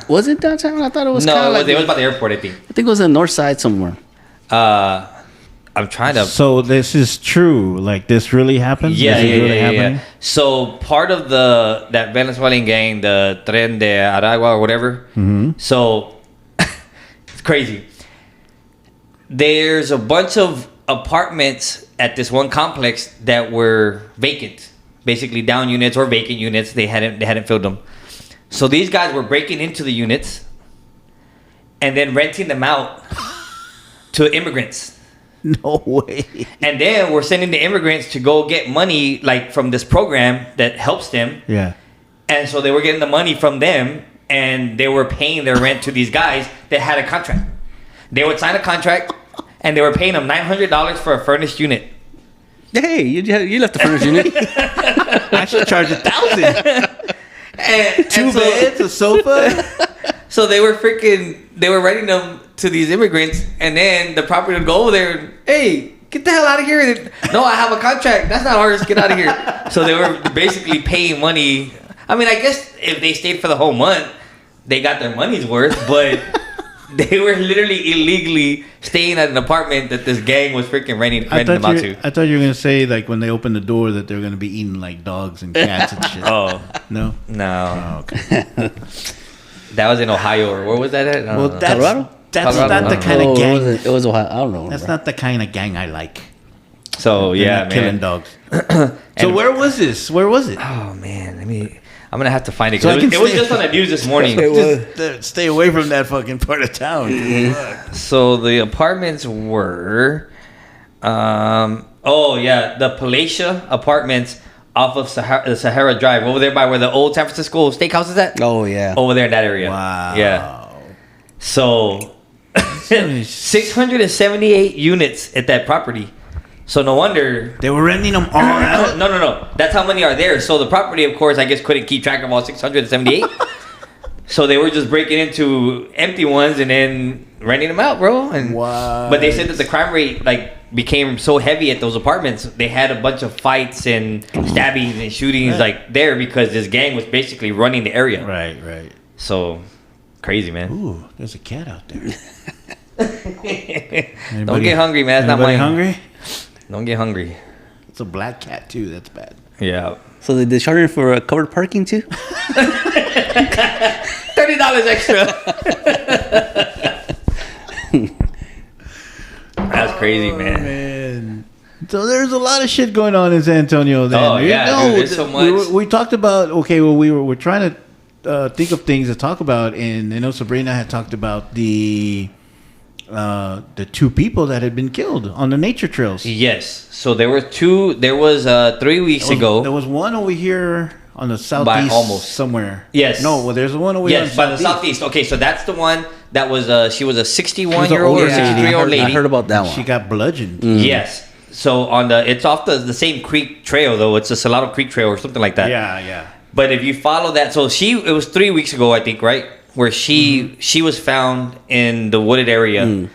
Was it downtown? I thought it was. No, it was by the airport. I think it was on the north side somewhere. I'm trying to. So this is true. Like, this really happened? Yeah. So part of that Venezuelan gang, the Tren de Aragua or whatever. Mm-hmm. So it's crazy. There's a bunch of apartments at this one complex that were vacant, basically down units or vacant units. They hadn't filled them. So these guys were breaking into the units and then renting them out to immigrants. No way. And then we're sending the immigrants to go get money, like, from this program that helps them. Yeah. And so they were getting the money from them, and they were paying their rent to these guys that had a contract. They would sign a contract, and they were paying them $900 for a furnished unit. Hey, you left the furnished unit. I should charge $1,000. Two beds, a sofa. So they were renting them to these immigrants, and then the property would go over there and, hey, get the hell out of here. No, I have a contract. That's not ours. Get out of here. So they were basically paying money. I mean, I guess if they stayed for the whole month, they got their money's worth, but they were literally illegally staying at an apartment that this gang was freaking renting them out to. I thought you were going to say, like, when they opened the door that they were going to be eating, like, dogs and cats and shit. Oh. No? No. Oh, okay. That was in Ohio, or where was that at? Well, Colorado? That's not the kind of gang. It was Ohio. I don't know. That's not the kind of gang I like. So, yeah, man. Killing dogs. So where was this? Where was it? Oh, man. I'm going to have to find it. It was just on the news this morning. Just stay away from that fucking part of town. So the apartments were... the Palacia Apartments off of Sahara Drive, over there by where the old San Francisco Steakhouse is at. Oh, yeah. Over there in that area. Wow. Yeah. So, 678 units at that property. So, no wonder... They were renting them all out? No. That's how many are there. So, the property, of course, I guess couldn't keep track of all 678. So they were just breaking into empty ones and then renting them out, bro. And but they said that the crime rate became so heavy at those apartments. They had a bunch of fights and stabbings and shootings there because this gang was basically running the area. Right. So crazy, man. Ooh, there's a cat out there. Don't get hungry, man. It's not mine. Hungry? Don't get hungry. It's a black cat too. That's bad. Yeah. So they charge him for covered parking too? $30 extra. That's crazy, man. So there's a lot of shit going on in San Antonio. Then. Oh yeah, dude, there's so much. We talked about we're trying to think of things to talk about, and I know Sabrina had talked about the two people that had been killed on the nature trails. Yes. So there were two. There was 3 weeks ago. There was one over here on the southeast somewhere. Yes. No, well, there's one over here. Yes, by the southeast. Okay, so that's the one that was. She was a 61-year-old or 63-year-old lady. I heard about that one. She got bludgeoned. Yes. So it's off the same creek trail though. It's a Salado Creek Trail or something like that. Yeah. But if you follow that, so it was 3 weeks ago, I think, right, where she was found in the wooded area,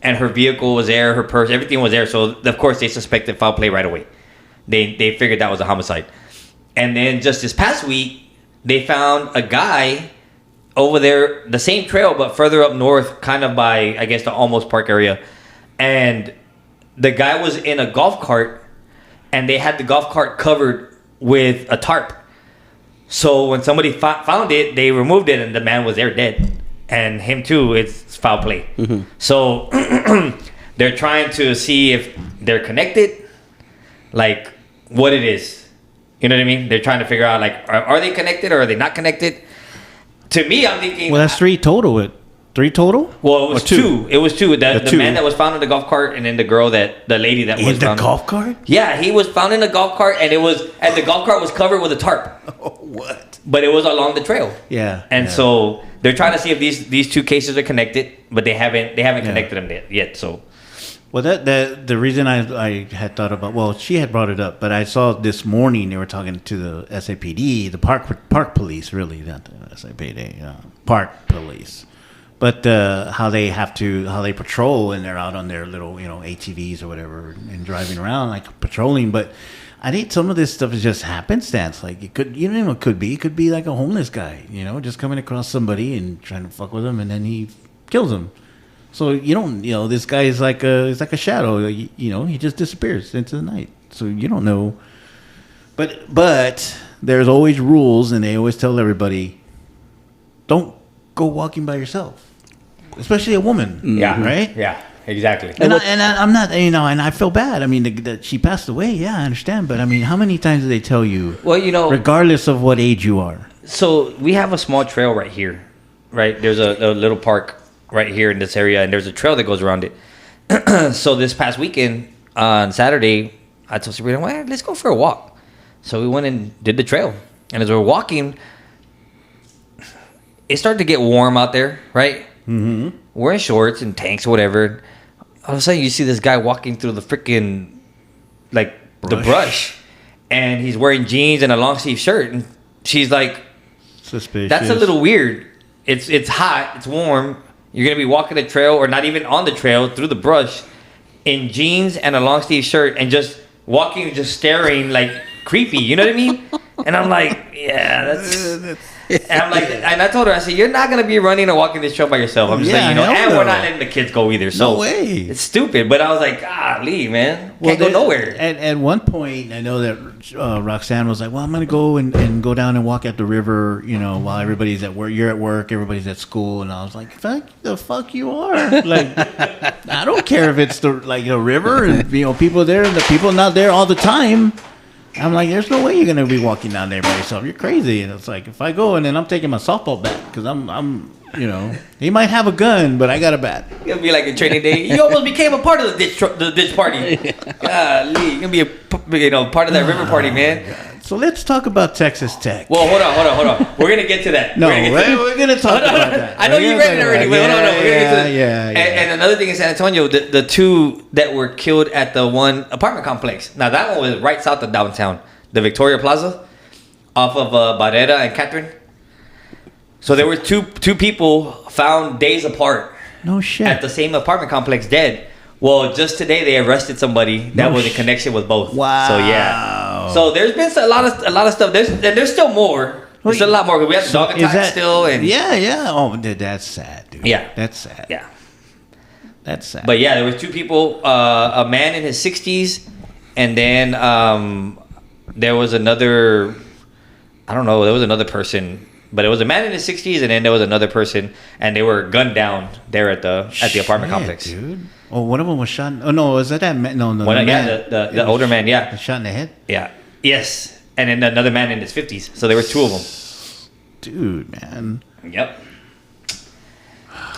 and her vehicle was there, her purse, everything was there. So of course they suspected foul play right away. They figured that was a homicide, and then just this past week they found a guy over there, the same trail but further up north, kind of by I guess the Almost Park area, and the guy was in a golf cart, and they had the golf cart covered with a tarp. So when somebody found it, they removed it, and the man was there dead. And him too, it's foul play. Mm-hmm. So they're trying to see if they're connected, like what it is. You know what I mean? They're trying to figure out, like, are they connected or are they not connected? To me, I'm thinking... Well, that's 3 total. 3 total? Well, it was two. It was two. The man that was found in the golf cart, and then the lady that was found in the golf cart. Yeah, he was found in the golf cart, and the golf cart was covered with a tarp. Oh, what? But it was along the trail. Yeah. And so they're trying to see if these two cases are connected, but they haven't connected them yet. So. Well, the reason I had thought about, well, she had brought it up, but I saw this morning they were talking to the SAPD, the park police, really, not the SAPD, park police. But how they patrol, and they're out on their little, ATVs or whatever, and driving around like patrolling. But I think some of this stuff is just happenstance. Like it could be like a homeless guy, just coming across somebody and trying to fuck with him, and then he kills him. So you don't, this guy is like a shadow. He just disappears into the night. So you don't know. But there's always rules, and they always tell everybody, don't go walking by yourself. Especially a woman. Yeah. Right? Yeah, exactly. And I'm not, and I feel bad. I mean, that she passed away. Yeah, I understand. But I mean, how many times do they tell you? Well, regardless of what age you are. So we have a small trail right here, right? There's a little park right here in this area, and there's a trail that goes around it. So this past weekend on Saturday, I told Sabrina, well, let's go for a walk. So we went and did the trail. And as we're walking, it started to get warm out there, right? Mm-hmm. We're in shorts and tanks or whatever. All of a sudden, you see this guy walking through the freaking, the brush. And he's wearing jeans and a long sleeve shirt. And she's like, suspicious. That's a little weird. It's hot. It's warm. You're going to be walking the trail or not even on the trail through the brush in jeans and a long sleeve shirt and just walking, just staring like creepy. You know what I mean? And I'm like, yeah, that's... And I'm like, and I told her, I said, you're not gonna be running or walking this trail by yourself. I'm just letting you know, and we're not letting the kids go either. So no way. It's stupid. But I was like, golly, man, can't go nowhere. At one point, I know that Roxanne was like, well, I'm gonna go and go down and walk at the river, while everybody's at work. You're at work, everybody's at school, and I was like, the fuck you are. Like, I don't care if it's the river and people there and the people not there all the time. I'm like, there's no way you're going to be walking down there by yourself. You're crazy. And it's like, if I go and then I'm taking my softball bat, because I'm he might have a gun, but I got a bat. It'll be like a training day. You almost became a part of the ditch party. Golly, you're going to be part of that river party, man. God. So let's talk about Texas Tech. Well, hold on. We're going to get to that. No, we're going to talk about that. I know you read it already, but hold on. We're going to get to that. Yeah. And another thing in San Antonio, the two that were killed at the one apartment complex. Now, that one was right south of downtown, the Victoria Plaza, off of Barrera and Catherine. So there were two people found days apart No shit. at the same apartment complex dead. Well, just today they arrested somebody that was in connection with both. Wow. So yeah. So there's been a lot of stuff. There's still more. There's still a lot more. We have dog attacks still. And yeah. Oh, that's sad, dude. Yeah. That's sad. yeah. That's sad. But yeah, there was two people. A man in his 60s, and then there was another. I don't know. There was another person. But it was a man in his 60s, and then there was another person, and they were gunned down there at the apartment complex. Dude. Oh, one of them was shot. Oh no, was that man? No, One, the man. yeah, the older man, yeah, Shot in the head. yeah, yes, and then another man in his 50s. So there were two of them. Dude, man. Yep.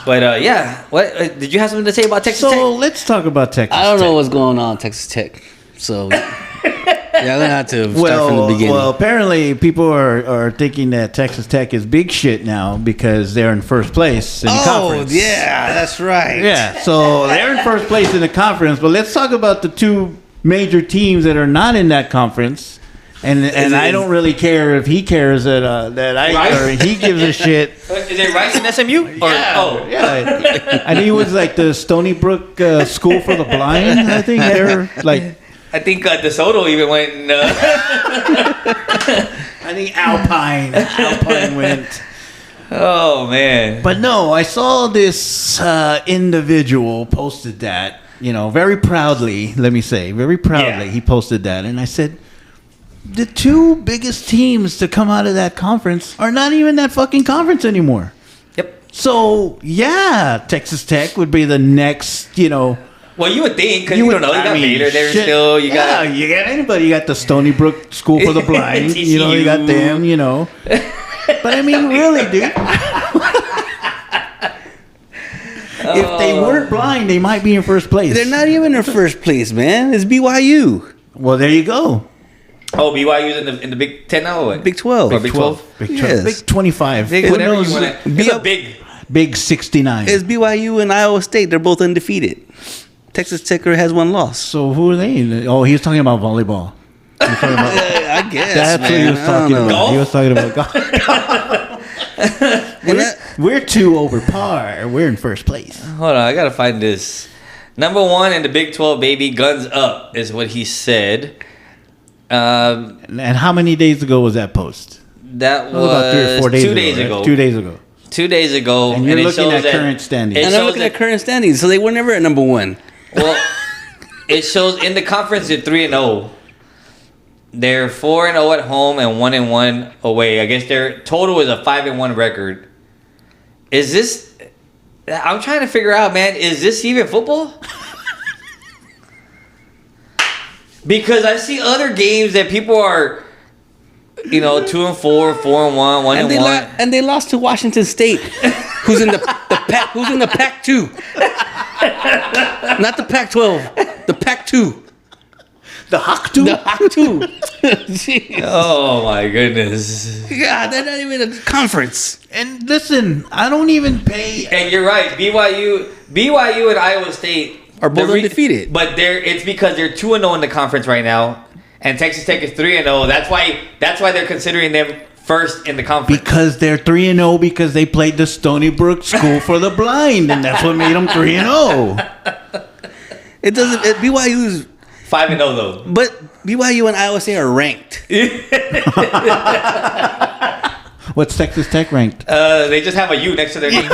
But yeah, what did you have something to say about Texas So Tech? let's talk about Texas. I don't know Tech. what's going on at Texas Tech. So yeah, I'm gonna have to start from the beginning. Well, apparently people are thinking that Texas Tech is big shit now because they're in first place in the conference. yeah, that's right. Yeah, so they're in first place in the conference. But let's talk about the two major teams that are not in that conference. And I don't really care if he cares that or he gives a shit. Is it Rice and SMU? Or, Yeah, I think it was like the Stony Brook School for the Blind. I think they're like. I think DeSoto even went. I think Alpine went. Oh man! But no, I saw this individual posted that, very proudly. Let me say, very proudly, Yeah. he posted that, and I said, the two biggest teams to come out of that conference are not even that fucking conference anymore. Yep. So yeah, Texas Tech would be the next, Well, you would think because you don't know you got Baylor there shit. still. You got anybody. You got the Stony Brook School for the Blind. You got them. But I mean, really, dude. If they weren't blind, they might be in first place. They're not even in first place, man. It's BYU. Well, there you go. Oh, BYU's in the Big 10 now or what? Big 12. Or Big 12? Big Yes. Big 25. Big Who whatever knows? you want to. It's a big. Big 69. It's BYU and Iowa State. They're both undefeated. Texas Tech has one loss. So who are they? Oh, he was talking about volleyball. He was talking about, I guess. that's what he was talking about. Golf? He was talking about golf. We're two over par. We're in first place. Hold on, I gotta find this. Number one in the Big 12, baby, guns up is what he said. And how many days ago was that post? That was About 3 or 4 days 2 ago. days right? ago. 2 days ago. 2 days ago. And you're it looking shows at that- current standings. it And I'm shows looking at that- current standings, so they were never at number one. Well, it shows in the conference they're 3-0. They're 4-0 at home and 1-1 away. I guess their total is a 5-1 record. Is this? I'm trying to figure out, man. Is this even football? Because I see other games that people are, 2-4, 4-1, 1-1. And they lost to Washington State, who's in the Pac, who's in the Pac-2, not the Pac-12, the Pac-2. The Hawk-2? The Pac-2. Jeez. Oh my goodness! God, they're not even a conference. And listen, I don't even pay. And you're right. BYU and Iowa State Are both undefeated. but it's because they're 2-0 in the conference right now, and Texas Tech is 3-0. That's why they're considering them first in the conference. Because they're 3-0 because they played the Stony Brook School for the Blind, and that's what made them 3-0. It doesn't. BYU's 5-0 though. But BYU and Iowa State are ranked. What's Texas Tech ranked? They just have a U next to their name.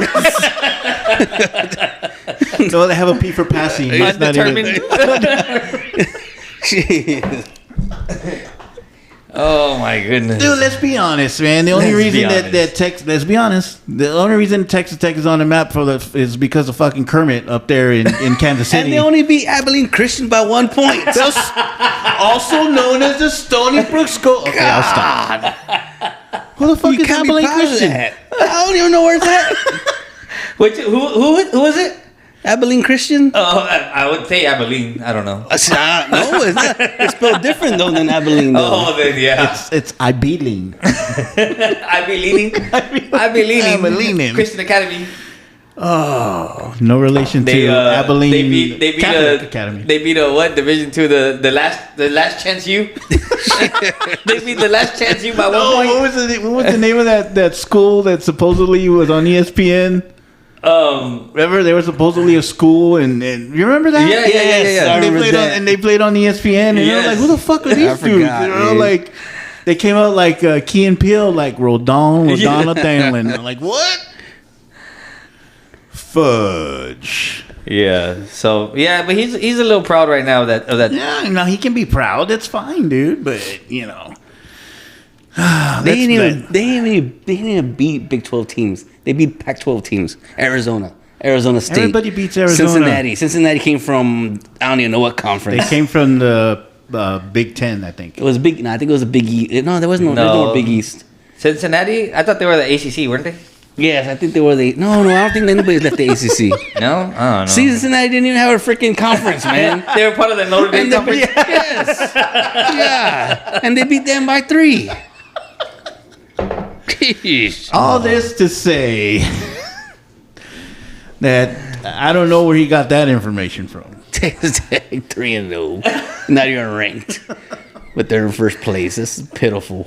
No, they have a P for passing. It's not even- Undetermined. Jeez. Oh my goodness. Dude, let's be honest, man. The only Let's be reason honest. that Texas, let's be honest, the only reason Texas Tech is on the map is because of fucking Kermit up there in Kansas City. And they only beat Abilene Christian by 1 point. That's also known as the Stony Brook School. Okay, I'll stop. Who the fuck You is can't be Abilene proud of Christian? that. I don't even know where it's at. Who is it? Abilene Christian? I would say Abilene. I don't know. No, it's not. It's spelled different though than Abilene. Though. Oh, then yeah. It's Abilene. Abilene. Abilene. Christian Academy. Oh, no relation to Abilene they beat Catholic Academy. They beat a what division two? The last chance you. They beat the last chance you by 1 point. What was the name of that school that supposedly was on ESPN? Remember, there was supposedly a school, and you remember that? Yeah. And they played on ESPN, and they were like, "Who the fuck are these dudes?" Like they came out like Key and Peele, like Rodon Nathaniel. Like what? Fudge. Yeah. So but he's a little proud right now of that. Yeah, no, he can be proud. That's fine, dude. But you know, they didn't even beat Big 12 teams. They beat Pac-12 teams. Arizona State. Everybody beats Arizona. Cincinnati came from I don't even know what conference. They came from the Big Ten, I think. It was big. No, I think it was a Big East. No, there was no Big East. Cincinnati. I thought they were the ACC, weren't they? Yes, I think they were No, I don't think anybody's left the ACC. No, I don't know. Cincinnati didn't even have a freaking conference, man. They were part of the Notre Dame conference. Yes. Yeah, and they beat them by 3. Jeez. All this to say that I don't know where he got that information from. Texas Tech 3-0, not even ranked, but they're in first place. This is pitiful.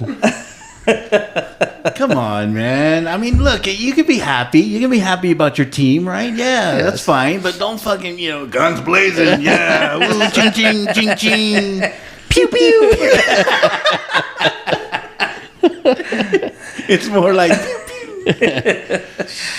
Come on, man. I mean, look, you can be happy. You can be happy about your team, right? Yeah, that's fine. But don't fucking, guns blazing. Yeah, woo, ching, ching, ching, ching. Pew, pew. It's more like pew,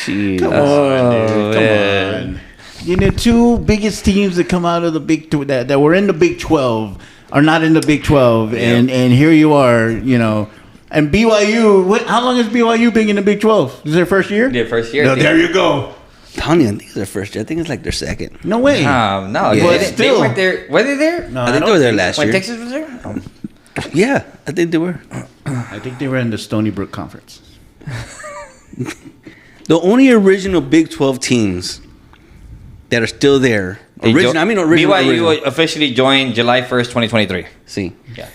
pew. Come on, dude. Come on. The 2 biggest teams that come out of the Big that were in the Big 12 are not in the Big 12, and here you are, And BYU, how long has BYU been in the Big 12? Is it their first year? Yeah, first year. No, there you go. Tony, I think it's their first year. I think it's like their second. No way. No. Yeah. They weren't there. Were they there? No, I think they were there last year. When Texas was there? Yeah, I think they were. I think they were in the Stony Brook Conference. The only original Big 12 teams that are still there. BYU officially joined July 1st, 2023. See. Yeah.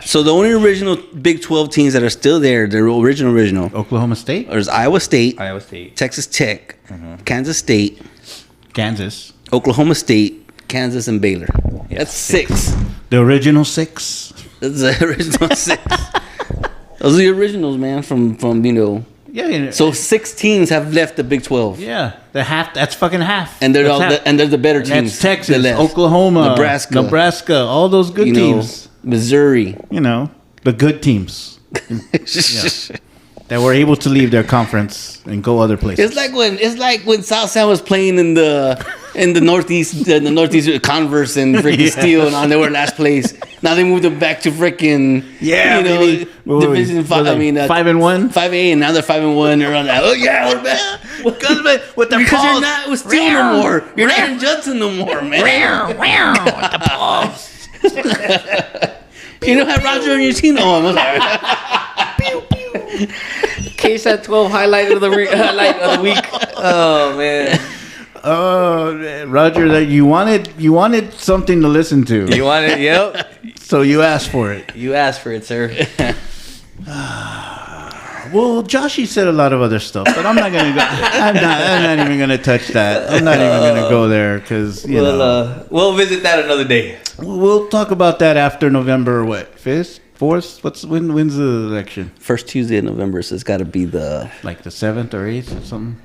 So the only original Big 12 teams that are still there, the original. Oklahoma State? There's Iowa State. Texas Tech. Kansas State. Kansas. Oklahoma State. Kansas and Baylor. Yeah. That's 6. The original 6? That's the original 6. Those are the originals, man, from Yeah. So 6 teams have left the Big 12. Yeah. That's fucking half. And they're the better teams. That's Texas, Oklahoma, Nebraska, all those good teams. Missouri. The good teams. That were able to leave their conference and go other places. It's like when South San was playing in the Northeast Converse and freaking Steel, and they were last place. Now they moved them back to freaking Division 5. 5-1, 5A, and now they're 5-1. They're on that. Oh yeah, we're back. With the because paws. you're not with Steel no more. You're not in Judson no more, man. With the paws. You don't have Roger on your team. Oh, I'm sorry. Pew pew. KSAT 12 highlight of the week. Oh man. Oh, Roger, that you wanted something to listen to. You wanted, yep. So you asked for it. You asked for it, sir. Well, Joshy said a lot of other stuff, but I'm not gonna go. I'm not even gonna touch that. I'm not even gonna go there because we'll visit that another day. We'll talk about that after November. What 5th, 4th? When's the election? First Tuesday in November, so it's got to be the 7th or 8th or something.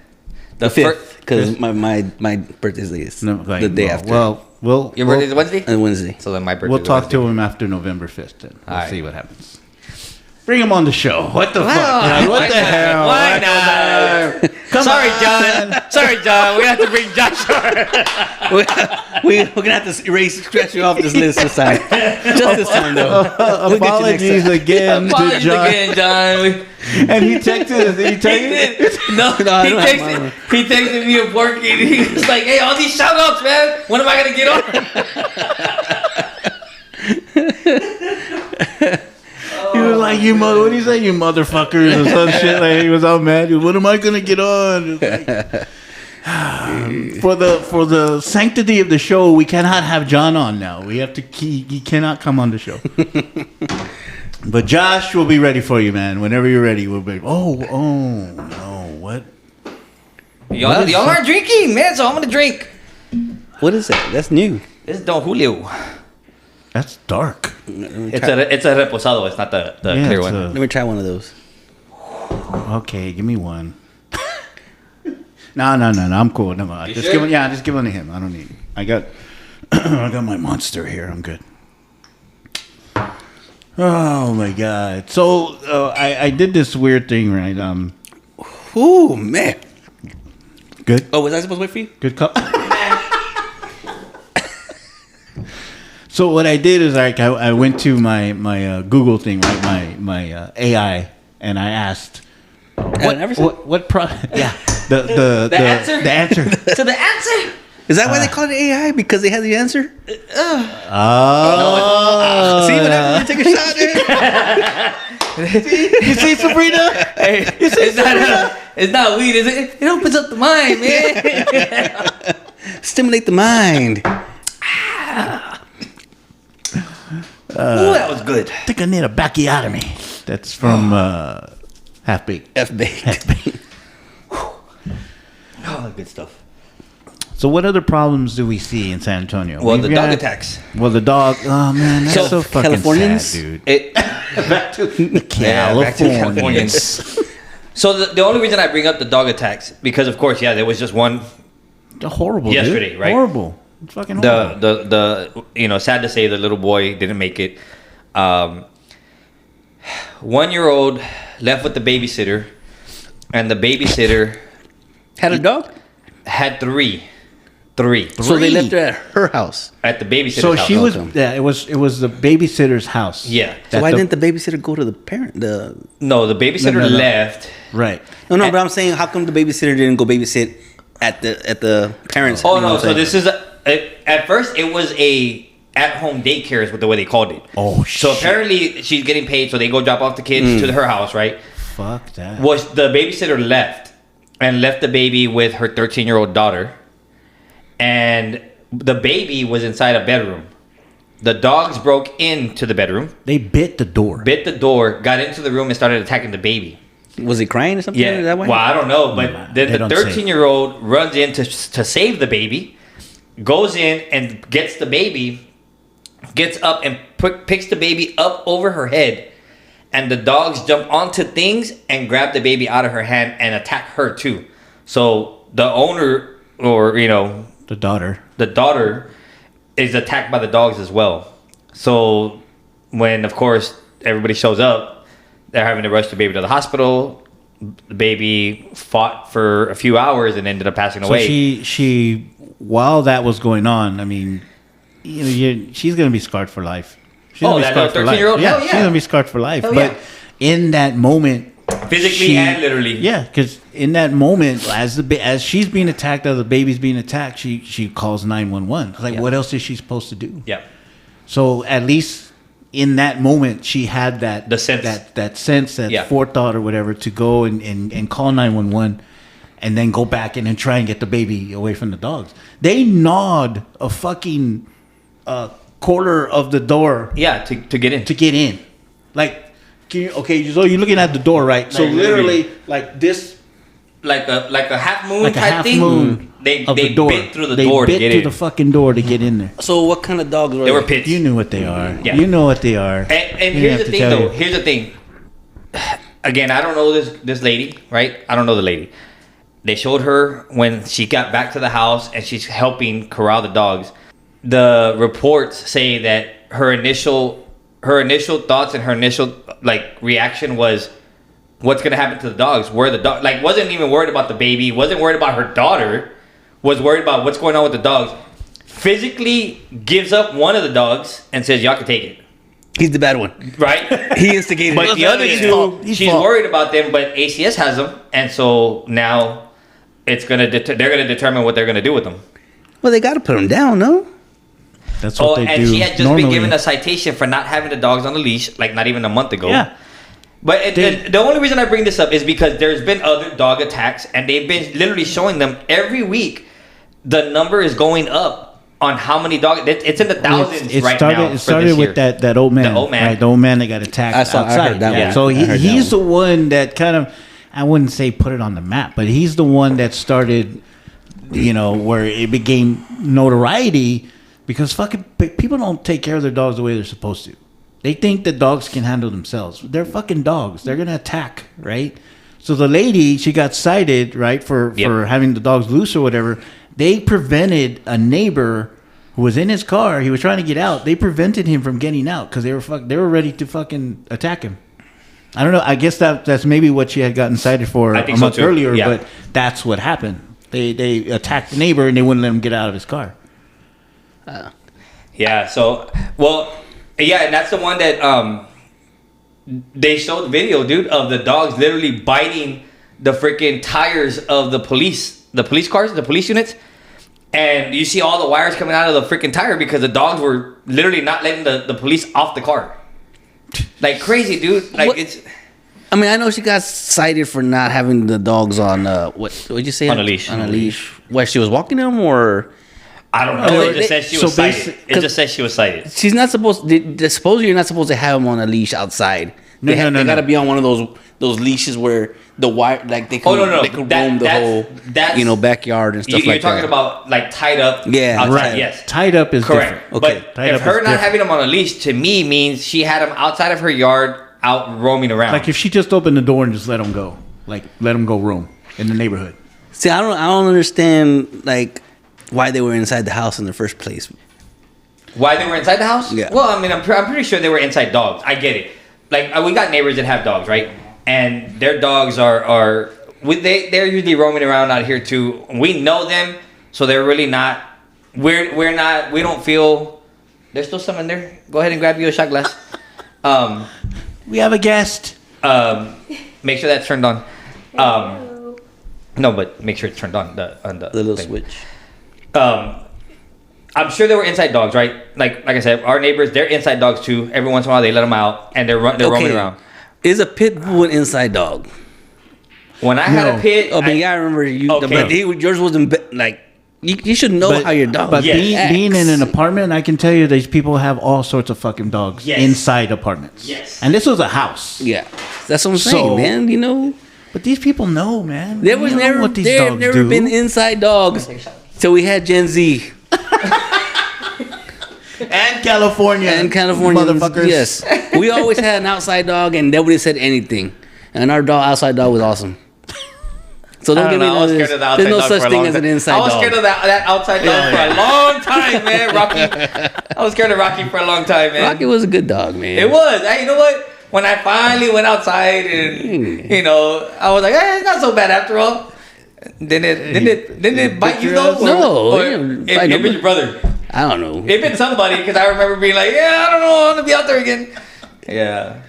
The 5th, because my birthday's the day after. Well, your birthday's Wednesday. Wednesday. So then my birthday. We'll talk to him after November 5th. Then we'll see what happens. Bring him on the show. What the fuck? What the hell? Why not? Sorry, John. We have to bring Josh. We're gonna have to scratch you off this list this time. Just this time, though. Apologies again to John. And he texted us. Did he tell you? He texted me a porky. And he was like, "Hey, all these shout outs, man. When am I gonna get on?" He was like, what did he say? You motherfuckers or some shit. Like, he was all mad. When am I gonna get on? For the sanctity of the show, we cannot have John on now. We have to. He cannot come on the show. But Josh will be ready for you, man. Whenever you're ready, we'll be. Oh no! What? Y'all aren't drinking, man. So I'm gonna drink. What is that? That's new. This is Don Julio. That's dark. It's a reposado. It's not the clear one. Let me try one of those. Okay, give me one. No. I'm cool. No, just give one to him. I don't need it. I got my monster here. I'm good. Oh my god. So I did this weird thing, right? Ooh, man. Good. Oh, was I supposed to wait for you? Good cup. So what I did is I went to my Google thing, right? My AI, and I asked what product? Yeah, the answer? The answer. So the answer. Is that why they call it AI? Because they have the answer? Oh. See what happens when you take a shot, dude? You see, Sabrina? Hey, it's not weed, is it? It opens up the mind, man. Stimulate the mind. Ooh, that was good. I think I need a backiotomy. That's from Half Baked. F-baked. Oh, good stuff. So what other problems do we see in San Antonio? Well, the dog attacks. Well, the dog. Oh man, that's so fucking Californians? sad, dude. Back to Californians. So the only reason I bring up the dog attacks because of course, yeah, there was just one Horrible. yesterday, dude. right? Horrible. It's fucking horrible. The sad to say the little boy didn't make it. 1-year-old left with the babysitter, and the babysitter Had a dog? had three So they left her at her house. at the babysitter's So house. she was. Yeah, it was the babysitter's house. Yeah. So why didn't the babysitter go to the parent? No, the babysitter No. left. Right. No, but I'm saying, how come the babysitter didn't go babysit at the parents' Oh you know no! what I'm So saying? this is at first it was a at-home daycare is what the way they called it. Oh So apparently she's getting paid, so they go drop off the kids to her house, right? Fuck that. Was the babysitter left the baby with her 13-year-old daughter, and the baby was inside a bedroom. The dogs broke into the bedroom, They bit the door. bit the door, got into the room, and started attacking the baby. Was he crying or something? Yeah, That way? well, I don't know, but then they the don't say. 13-year-old runs in to save the baby, goes in and gets the baby, gets up and picks the baby up over her head, and the dogs jump onto things and grab the baby out of her hand and attack her too. So the owner, or The daughter. the daughter, is attacked by the dogs as well. So when, of course, everybody shows up, they're having to rush the baby to the hospital. The baby fought for a few hours and ended up passing So away. she while that was going on, I mean, she's gonna be scarred for life. She's Oh, gonna be that scarred for life. 13-year-old? Yeah, Hell she's yeah. gonna be scarred for life. Hell But yeah. in that moment, Physically and literally. Yeah, because in that moment, as she's being attacked, as the baby's being attacked, she calls 911. Like, Yeah. what else is she supposed to do? Yeah. So at least in that moment, she had The sense. that sense, that Yeah. forethought or whatever, to go and call 911, and then go back and then try and get the baby away from the dogs. They gnawed a fucking quarter of the door Yeah, to get in. to get in. Like, so you're looking at the door, right? So Like, literally, like this, like a half moon like a type half thing. moon They of the door. bit through the They door to bit get through in. the fucking door to get in there. So what kind of dogs were They were pits. You knew what they are. Yeah. You know what they are. And You didn't here's have the to thing, tell though. you. Here's the thing. Again, I don't know this lady, right? I don't know the lady. They showed her when she got back to the house and she's helping corral the dogs. The reports say that her initial thoughts and her initial reaction was, what's gonna happen to the dogs? Where the dog wasn't even worried about the baby, wasn't worried about her daughter, was worried about what's going on with the dogs. Physically gives up one of the dogs and says, y'all can take it. He's the bad one. Right? He instigated But it. the other two, He's she's fault. worried about them, but ACS has them, and so now it's gonna they're gonna determine what they're gonna do with them. Well, they got to put him down, no? That's what they and do. she had just normally. been given a citation for not having the dogs on the leash, not even a month ago. Yeah. But the only reason I bring this up is because there's been other dog attacks, and they've been literally showing them every week. The number is going up on how many dogs. It's in the thousands It right started, now. It for started this with year. that old man. The old man. Right, the old man that got attacked I heard outside. that one. So I heard that he's one. the one that kind of. I wouldn't say put it on the map, but he's the one that started, where it became notoriety because fucking people don't take care of their dogs the way they're supposed to. They think that dogs can handle themselves. They're fucking dogs. They're gonna attack, right? So the lady, she got cited, right, for having the dogs loose or whatever. They prevented a neighbor who was in his car. He was trying to get out. They prevented him from getting out because they were ready to fucking attack him. I don't know. I guess that's maybe what she had gotten cited for a month earlier, but that's what happened. They attacked the neighbor and they wouldn't let him get out of his car. Yeah. So, yeah, and that's the one that they showed the video, dude, of the dogs literally biting the freaking tires of the police cars, the police units. And you see all the wires coming out of the freaking tire because the dogs were literally not letting the police off the car. Like crazy, dude. Like it's. I mean, I know she got cited for not having the dogs on what'd you say? On a leash. On a leash. Where she was walking them, or I don't know. It just says she was cited. It just says she was cited. She's not supposed. Supposedly, you're not supposed to have them on a leash outside. They got to be on one of those leashes where the wire, like they can, they can roam the whole, backyard and stuff like that. You're talking about like tied up. Yeah, outside. Right. Yes, tied up is correct. Different. Okay, but if her not having them on a leash to me means she had them outside of her yard, out roaming around. Like if she just opened the door and just let them go, like let them go roam in the neighborhood. See, I don't understand like why they were inside the house in the first place. Why they were inside the house? Yeah. Well, I mean, I'm pretty sure they were inside dogs. I get it. Like we got neighbors that have dogs, right? And their dogs they're usually roaming around out here too. We know them, so they're really not. We don't feel. There's still some in there. Go ahead and grab you a shot glass. We have a guest. Make sure that's turned on. No, but make sure it's turned on the little thing. switch. I'm sure they were inside dogs, right? Like I said, our neighbors, they're inside dogs too. Every once in a while, they let them out, and they're roaming around. Is a pit bull an inside dog? When I had a pit, I remember you. Okay. But yours wasn't like. You should know how your dog. But Yes. being in an apartment, I can tell you these people have all sorts of fucking dogs inside apartments. Yes. And this was a house. Yeah, that's what I'm saying, man. But these people know, man. There was never been inside dogs. So we had Gen Z. And California. Motherfuckers. Yes. We always had an outside dog and nobody said anything. And our outside dog was awesome. So don't get me wrong. There's no such thing as an inside dog. I was scared of that outside dog for a long time, man. Rocky. I was scared of Rocky for a long time, man. Rocky was a good dog, man. It was. Hey, you know what? When I finally went outside and, I was like, it's not so bad after all. Didn't it bite you though? No. It bit your brother. I don't know. It bit somebody because I remember being like, I don't know, I want to be out there again. Yeah.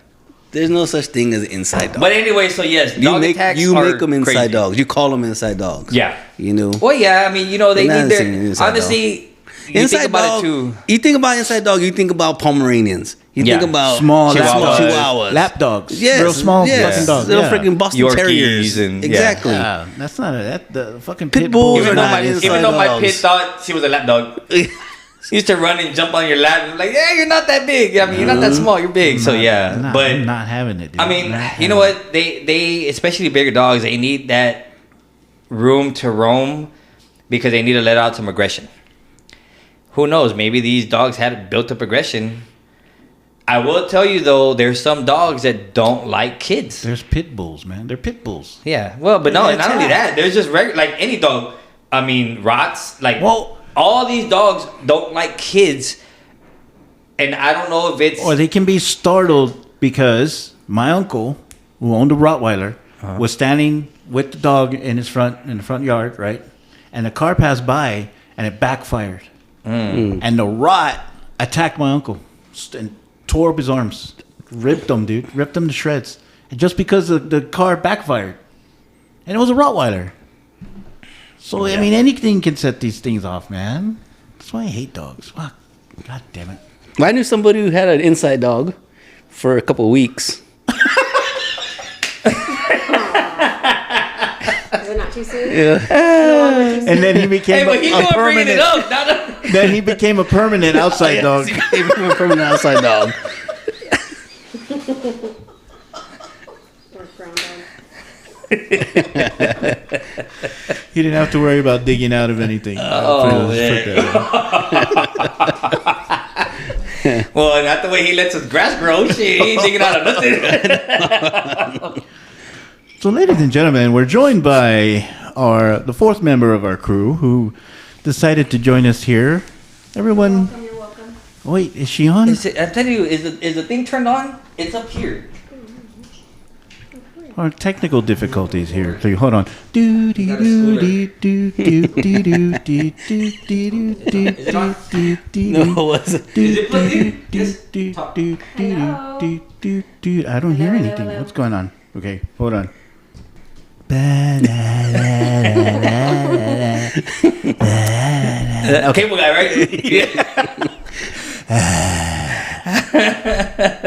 There's no such thing as an inside dog. But anyway, so yes, dog attacks you are make them inside crazy. dogs. You call them inside dogs. Yeah. Well, yeah. I mean, they need their honestly. You inside think about dog, it too. You think about inside dog. You think about Pomeranians. You think about small Chihuahuas, lap dogs. Yes, real small fucking dogs. Little freaking Boston Yorkies Terriers. And exactly. Yeah, that's not the fucking pit bulls. Even though my dogs. pit thought she was a lap dog. She used to run and jump on your lap and like, you're not that big. I mean, you're not that small. You're big. So yeah, but I'm not having it. Dude. I mean, you know what? They especially bigger dogs, they need that room to roam because they need to let out some aggression. Who knows? Maybe these dogs had built up aggression. I will tell you though, there's some dogs that don't like kids. There's pit bulls, man. They're pit bulls. Yeah. Well, but no, not only that. There's just like any dog. I mean, rots. Like, all these dogs don't like kids, and I don't know if it's or they can be startled because my uncle, who owned a Rottweiler, was standing with the dog in the front yard, right? And the car passed by and it backfired, and the rot attacked my uncle and tore up his arms, ripped him to shreds, and just because the car backfired, and it was a Rottweiler. So, I mean, anything can set these things off, man. That's why I hate dogs. Fuck. God damn it. I knew somebody who had an inside dog for a couple of weeks. Is it not too soon? Yeah. And then he became a permanent. Then he became a permanent outside dog. He became a permanent outside dog. Or brown dog. He didn't have to worry about digging out of anything. Oh, well, not the way he lets his grass grow. Shit, he ain't digging out of nothing. So, ladies and gentlemen, we're joined by the fourth member of our crew who decided to join us here. Everyone, You're welcome. wait, is she on? I'm telling you, is the thing turned on? It's up here. Our technical difficulties here. So hold on. Do do do do do do do do do do do do do. No, it wasn't. Is it plugged in? I don't hear anything. What's going on? Okay, hold on. Cable guy, right?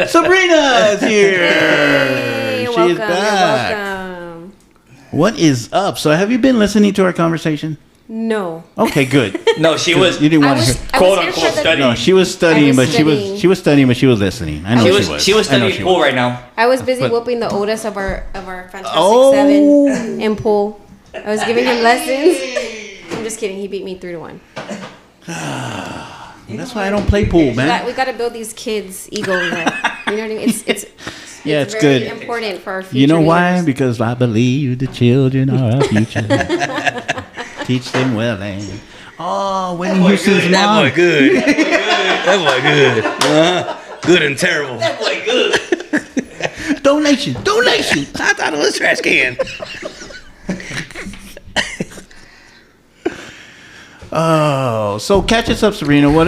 Sabrina is here. Hey, She welcome. is back. You're welcome. What is up? So, have you been listening to our conversation? No. Okay, good. No, she was You didn't want to hear. quote unquote studying. No, she was studying, I was but studying. she was studying, but she was listening. I know She she was was. she was I know studying she pool was. right now. I was busy But- whooping the oldest of our fantastic Oh. 7 in pool. I was giving him lessons. I'm just kidding. He beat me 3-1. That's why I don't play pool, man. We got to build these kids' egos up. You know what I mean? It's Yeah, it's very good. important for our future. You know why? years. Because I believe the children are our future. Teach them well, and Whitney Houston's That mom. boy good. That boy good. Good and terrible. That boy good. Donation. I thought it was a trash can. Oh, so catch us up, Sabrina. What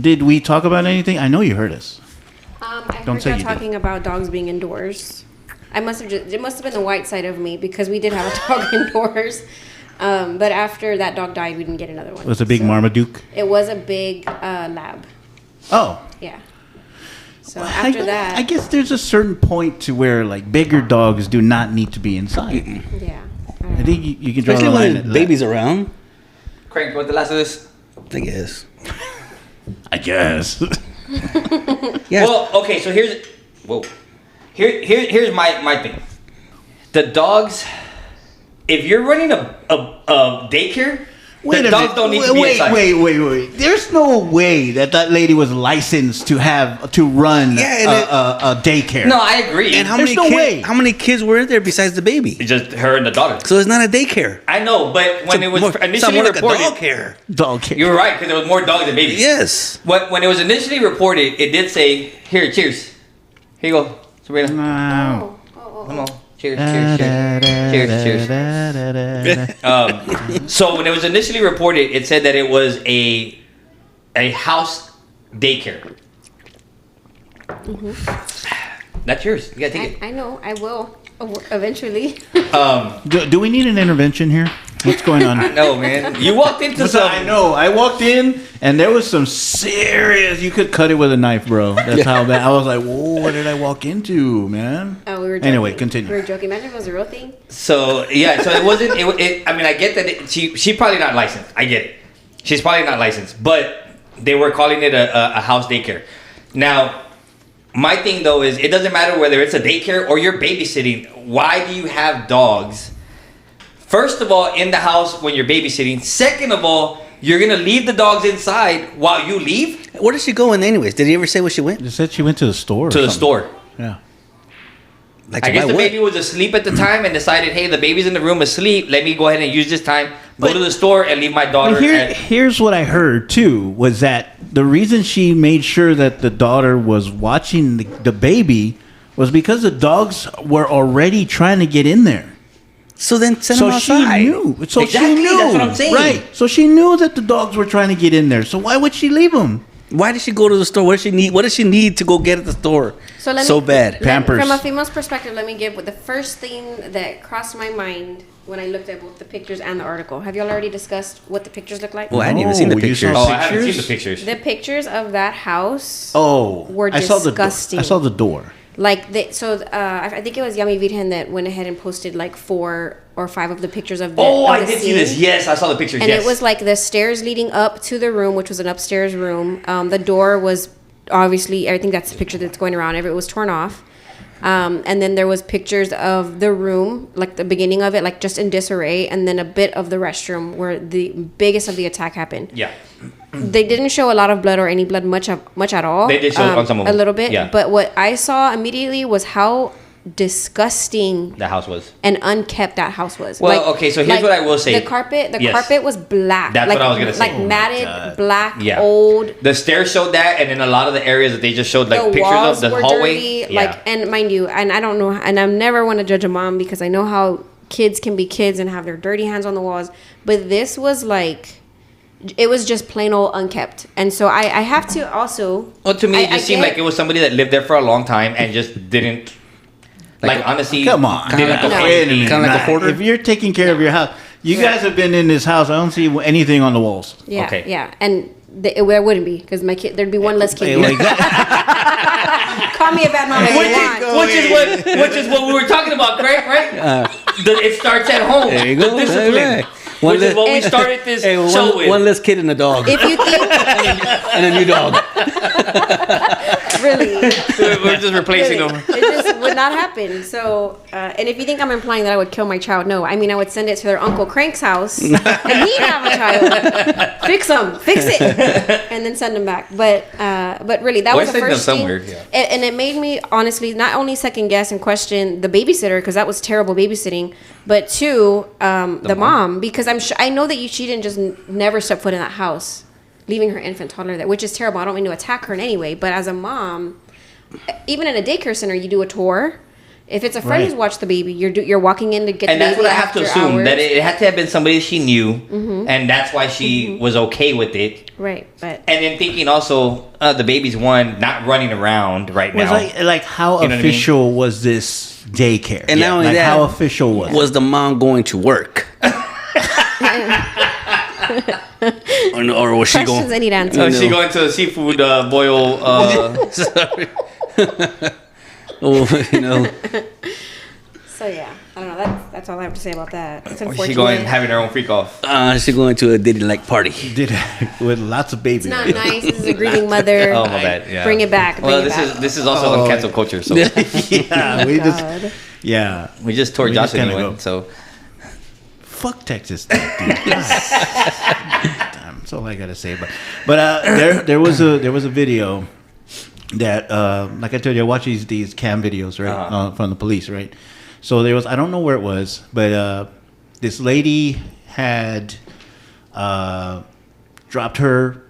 did we talk about? Anything? I know you heard us. I Don't heard say y'all you did. talking about dogs being indoors. It must have been the white side of me because we did have a dog indoors. But after that dog died, we didn't get another one. It was a big So Marmaduke. It was a big lab. Oh, Yeah. So after that, I guess there's a certain point to where like bigger dogs do not need to be inside. yeah. I think you can draw Especially the line when at the that. baby's around. Crank, what the last of this? I guess. I guess. Yeah. Well, okay, so here's my thing. The dogs, if you're running a daycare, the dogs don't need to be inside. Wait. There's no way that lady was licensed to run a daycare. No, I agree. and how there's many no way. How many kids were in there besides the baby? It's just her and the daughter. So it's not a daycare. I know, but when it was initially somewhat like a reported, dog care. Dog care. you were right because there was more dogs than babies. Yes. When it was initially reported, it did say, "Here, cheers. Here you go, Sabrina. Wow. Come on, cheers, cheers." So when it was initially reported, it said that it was a house daycare. That's yours. You gotta take it. I know. I will eventually. Do we need an intervention here? What's going on? No, man. You walked into some. I know. I walked in and there was some serious. You could cut it with a knife, bro. That's how bad. I was like, whoa, what did I walk into, man? Oh, we were joking. Anyway, continue. We were joking. Imagine if it was a real thing. So yeah, so it wasn't. I mean, I get that she's probably not licensed. I get it. She's probably not licensed, but they were calling it a house daycare. Now, my thing though is it doesn't matter whether it's a daycare or you're babysitting. Why do you have dogs? First of all, in the house when you're babysitting. Second of all, you're gonna leave the dogs inside while you leave Where did she go in anyways? Did he ever say where she went? They said she went to the store. or to the something. store. Yeah. Like I to guess buy the what? baby was asleep at the time and decided, hey, the baby's in the room asleep. Let me go ahead and use this time, go to the store and leave my daughter. Here's what I heard too was that the reason she made sure that the daughter was watching the baby was because the dogs were already trying to get in there. So then send So him she outside. knew. So Exactly, she knew. that's what I'm saying. Right. So she knew that the dogs were trying to get in there. So why would she leave them? Why did she go to the store? What does she need? What does she need to go get at the store? So bad. Pampers. From a female's perspective, let me give the first thing that crossed my mind when I looked at both the pictures and the article. Have y'all already discussed what the pictures look like? Well, I hadn't even seen the Oh, you saw pictures. Oh, I haven't seen pictures? the pictures. The pictures of that house. Oh, Were I saw the disgusting. I saw the door. Like I think it was Yummy Virgen that went ahead and posted like 4 or 5 of the pictures of the. Oh, of I the did see scene. this. Yes, I saw the pictures. And yes. it was like the stairs leading up to the room, which was an upstairs room. The door was obviously, I think that's the picture that's going around. It was torn off. And then there was pictures of the room, like the beginning of it, like just in disarray, and then a bit of the restroom where the biggest of the attack happened. Yeah. They didn't show a lot of blood or any blood much at all. They did show on some of them. A little bit. Yeah. But what I saw immediately was how disgusting The house was. and unkept that house was. Well, okay, so here's what I will say. The carpet Yes. was black. That's like, what I was gonna say. Like Oh my matted, God. black, Yeah. old. The stairs showed that, and then a lot of the areas that they just showed like The pictures walls of the were hallway. dirty. Yeah. Like, and mind you, and I don't know, and I never want to judge a mom because I know how kids can be kids and have their dirty hands on the walls. But this was like, it was just plain old unkept. And so I have to also. Well, to me, it I just seemed get- like it was somebody that lived there for a long time and just didn't. Like honestly, Come on. didn't No. Wait a minute. Kinda like a Nah, hoarder? If you're taking care of your house, you guys have been in this house. I don't see anything on the walls. Yeah, Okay. yeah, and there wouldn't be because my kid, there'd be one less kid. Like that. Call me a bad mom if you want. Which is what we were talking about, right? It starts at home. There you go. The discipline. Right. Which is what we started this show with. One less kid and a dog. If you think And a new dog. really, We're just replacing them. it just would not happen. So, and if you think I'm implying that I would kill my child, no. I mean, I would send it to their Uncle Crank's house, and he'd have a child. Fix it, and then send them back. But really, that was the send them first thing. somewhere, yeah. And it made me honestly not only second guess and question the babysitter because that was terrible babysitting, but two, the mom because I know that she didn't just never step foot in that house, leaving her infant toddler there, which is terrible. I don't mean to attack her in any way, but as a mom, even in a daycare center, you do a tour. If it's a friend Right. who's watched the baby, you're walking in to get And the that's baby what I have to after assume hours. that it had to have been somebody she knew, and that's why she was okay with it. Right, but And then thinking also, the baby's one not running around right Was now. like how You know what I mean? official was this daycare? And not only like that, how official was it? Was the mom going to work? or was she questions going? I need answers. So she going to a seafood boil. Sorry. Oh, So yeah, I don't know. That's all I have to say about that. It's Or unfortunate. she going having her own freak off. she going to a Diddy-like party. Did with lots of babies. It's not nice. This is a grieving mother. Oh my bad. Yeah. Bring it back. Well, bring it back. this is also on cancel culture, so yeah, we God. just we just tore We Josh just kinda anyway. go. So fuck Texas, dude. God. Damn, that's all I gotta say. But there was a video that like I told you, I watch these cam videos right from the police, right? So there was, I don't know where it was, but this lady had dropped her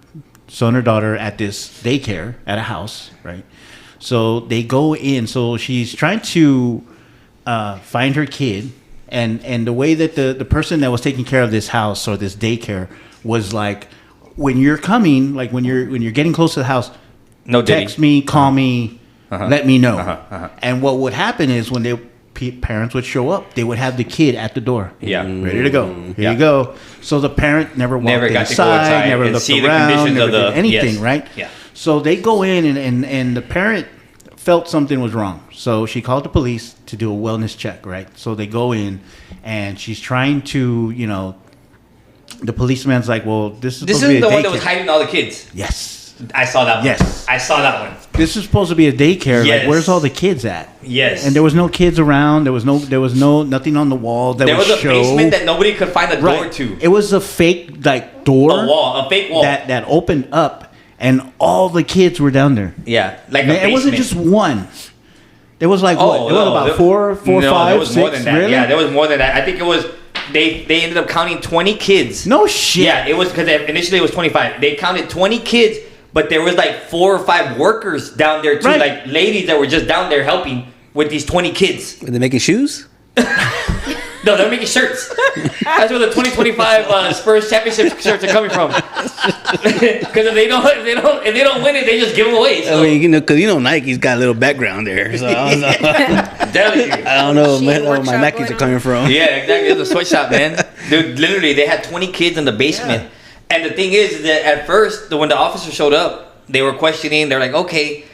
son or daughter at this daycare at a house, right? So they go in. So she's trying to find her kid, and the way that the person that was taking care of this house or this daycare was like, when you're coming, like when you're getting close to the house, no Diddy. text me, call me, let me know. And what would happen is when parents would show up, they would have the kid at the door. Yeah. Ready to go. Here Yeah. you go. So the parent never walked Never got inside, to go inside never and looked see the around, conditions never of the- did anything, yes. right? Yeah. So they go in and the parent felt something was wrong. So she called the police to do a wellness check, right? So they go in and she's trying to, the policeman's like, well, this is this supposed to be isn't a the one that daycare. was hiding all the kids. Yes. I saw that one. Yes. I saw that one. This is supposed to be a daycare. Yes. Like, where's all the kids at? Yes. And there was no kids around. There was no nothing on the wall that There would was a show. basement that nobody could find a door Right. to. It was a fake like door. A fake wall. that opened up, and all the kids were down there. Yeah, like a Man, basement. it wasn't just one. There was like what? It was no, about there- four, no, five, there was six. more than that. Really? Yeah, there was more than that. I think it was. They ended up counting 20 kids. No shit. Yeah, it was because initially it was 25. They counted 20 kids, but there was like 4 or 5 workers down there too, Right. like ladies that were just down there helping with these 20 kids. Are they making shoes? No, they're making shirts. That's where the 2025 Spurs championship shirts are coming from. Because if they don't win it, they just give them away. So. I mean, because Nike's got a little background there. So I don't know, I'm telling you. I don't know Sheen where my workshop Nikes going are coming from. Yeah, exactly. It was a sweatshop, man. Dude, literally, they had 20 kids in the basement. Yeah. And the thing is that at first, when the officers showed up, they were questioning. They're like, okay.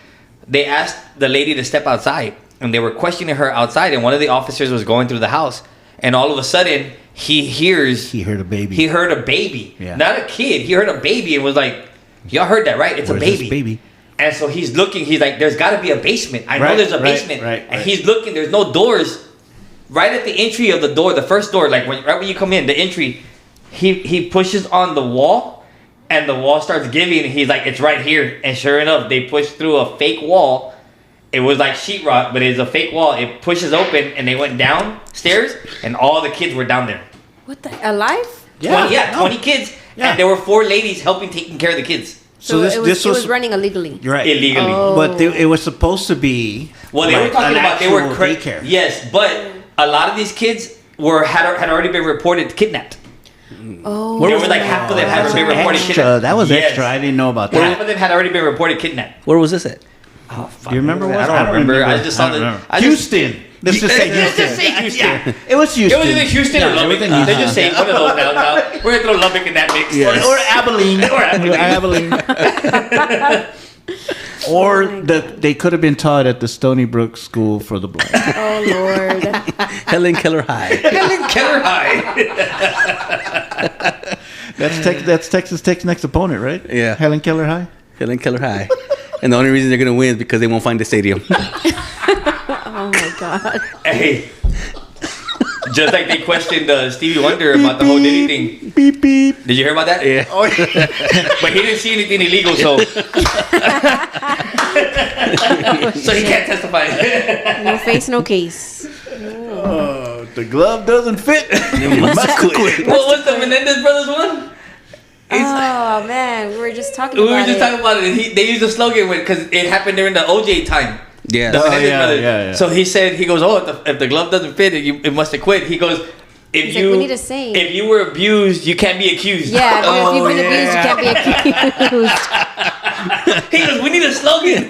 They asked the lady to step outside. And they were questioning her outside. And one of the officers was going through the house. And all of a sudden, he heard a baby. He heard a baby. Yeah. Not a kid. He heard a baby and was like, y'all heard that, right? It's Where's a baby. this baby? And so he's looking. He's like, "There's got to be a basement. I know Right, there's a right, basement." right, And right. he's looking. There's no doors. Right at the entry of the door, the first door, like right when you come in, the entry, he pushes on the wall, and the wall starts giving. And he's like, "It's right here." And sure enough, they push through a fake wall. It was like sheetrock, but it's a fake wall. It pushes open, and they went downstairs, and all the kids were down there. What the alive? 20 kids, Yeah. and there were 4 ladies helping taking care of the kids. So this it was running illegally. You're right. Illegally. Oh. But it was supposed to be. Well, they like were talking an about they were actual daycare. Yes, but a lot of these kids had already been reported kidnapped. Oh, There were like half of them had That's already been reported extra. kidnapped. That was Yes. extra. I didn't know about Half that. of them had already been reported kidnapped. Where was this at? Oh, Do you remember what? I don't remember. I just saw don't the remember. Houston. Let's just say Let's Houston. just say Houston. Yeah. It was Houston. It was either Houston or Yeah, it was Lubbock. in They're just saying one of those now. We're gonna throw Lubbock in that mix. Or Abilene. Or Abilene. Or they could have been taught at the Stony Brook School for the Blind. oh Lord. Helen Keller High. Helen Keller High. That's Texas Tech's next opponent, right? Yeah. Helen Keller High. Helen Keller High. And the only reason they're going to win is because they won't find the stadium. Oh my God. Hey. Just like they questioned Stevie Wonder about the whole Diddy thing. Beep beep. Did you hear about that? Yeah. Oh, but he didn't see anything illegal, so so he can't testify. No face, no case. The glove doesn't fit. You must quit. What was the Menendez brothers one? Oh man, we were just talking We about were just it. talking about it. They used the slogan because it happened during the OJ time. Yeah. The Menendez yeah, brothers. yeah. So he goes, "Oh, if the glove doesn't fit, it must have quit." He goes, He's like, we need a saying. If you were abused, you can't be accused." Yeah, if Oh, you've been abused, you can't be accused. He goes, "We need a slogan."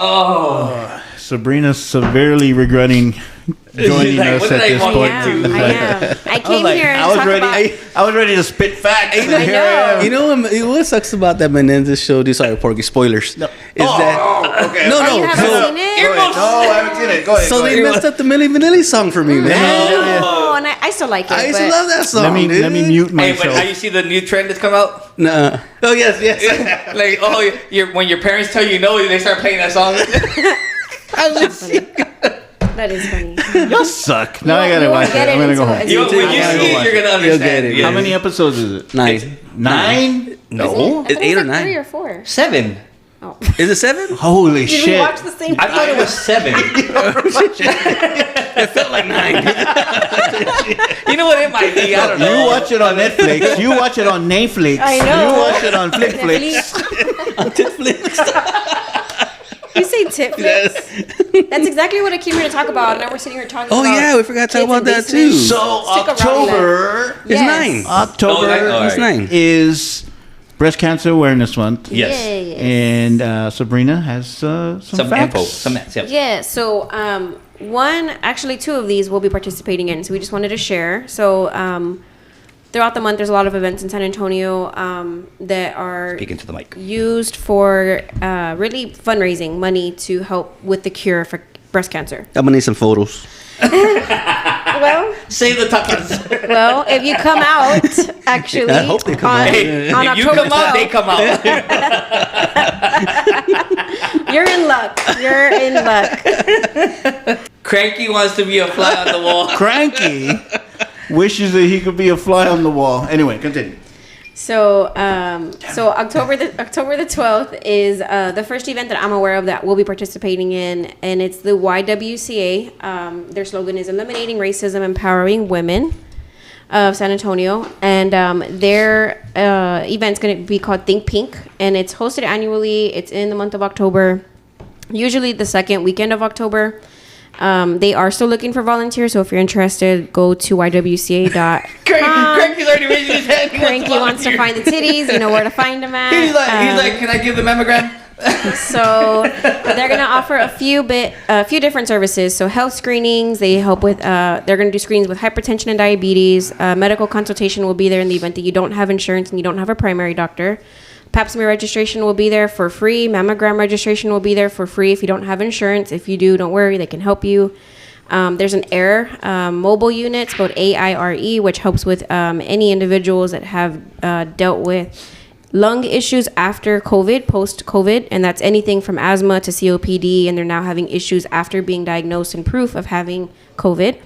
Oh. Sabrina's severely regretting joining Like, us what at did I this walk point. I into? am. I am. I came here and I was talk ready. about. I was ready to spit facts. I know. You know what sucks about that Menendez show? Sorry, Porky, spoilers. No. Is that okay. No, Oh, no. you haven't So, seen it? Go ahead. No, I haven't seen it. Go ahead. so go they ahead. messed up the Milli Vanilli song for me, man. Oh, and I still like it. I used to but love that song. Let me mute Hey, myself. but how you see the new trend that's come out? Nuh-uh. Oh yes, yes. Like, oh, when your parents tell you no, they start playing that song. That is funny. Y'all suck. Now I You gotta won't watch get it. it I'm gonna go until- home. When you I see gotta it, you're gonna You'll understand. get it. Yeah. How many episodes is it? 9. 9? No, I it's thought 8 it or was like 3 9. or 4. 7. Oh. Is it 7? Holy Did shit. we watch the same I thought it was 7. It felt like 9. You know what it might be? I don't know. You watch it on Netflix. You watch it on Netflix. I know. You watch it on Flickflix. You say tit flicks? That's exactly what I came here to talk about. Now we're sitting here talking Oh about. yeah, we forgot to talk kids about in that basements. too. So Stick around, October It's Yes. 9. October Oh, It's 9. is Breast Cancer Awareness Month. Yes. Yes. And Sabrina has some Some facts. info. Some yep. Yeah, so two of these we'll be participating in. So we just wanted to share. So throughout the month, there's a lot of events in San Antonio that are Speaking to the mic. used for really fundraising money to help with the cure for breast cancer. I'm gonna need some photos. Well, Save the tacos. well, if you come out, actually, I hope they come out. Hey, on if you October come out, they 12th, come out. you're in luck. You're in luck. Cranky wants to be a fly on the wall. Cranky wishes that he could be a fly on the wall. Anyway, continue. So, October the 12th is the first event that I'm aware of that we'll be participating in, and it's the YWCA. Their slogan is "Eliminating Racism, Empowering Women" of San Antonio, and their event's going to be called Think Pink, and it's hosted annually. It's in the month of October, usually the second weekend of October. They are still looking for volunteers, so if you're interested, go to ywca.com. Cranky's already raising his hand. Cranky wants to find the titties. You know where to find them at. He's like, can I give the mammogram? So they're gonna offer a few different services. So health screenings. They help with. They're gonna do screenings with hypertension and diabetes. Medical consultation will be there in the event that you don't have insurance and you don't have a primary doctor. Pap smear registration will be there for free. Mammogram registration will be there for free if you don't have insurance. If you do, don't worry, they can help you. There's an AIRE mobile unit, spelled AIRE, which helps with any individuals that have dealt with lung issues after COVID, post-COVID, and that's anything from asthma to COPD, and they're now having issues after being diagnosed and proof of having COVID.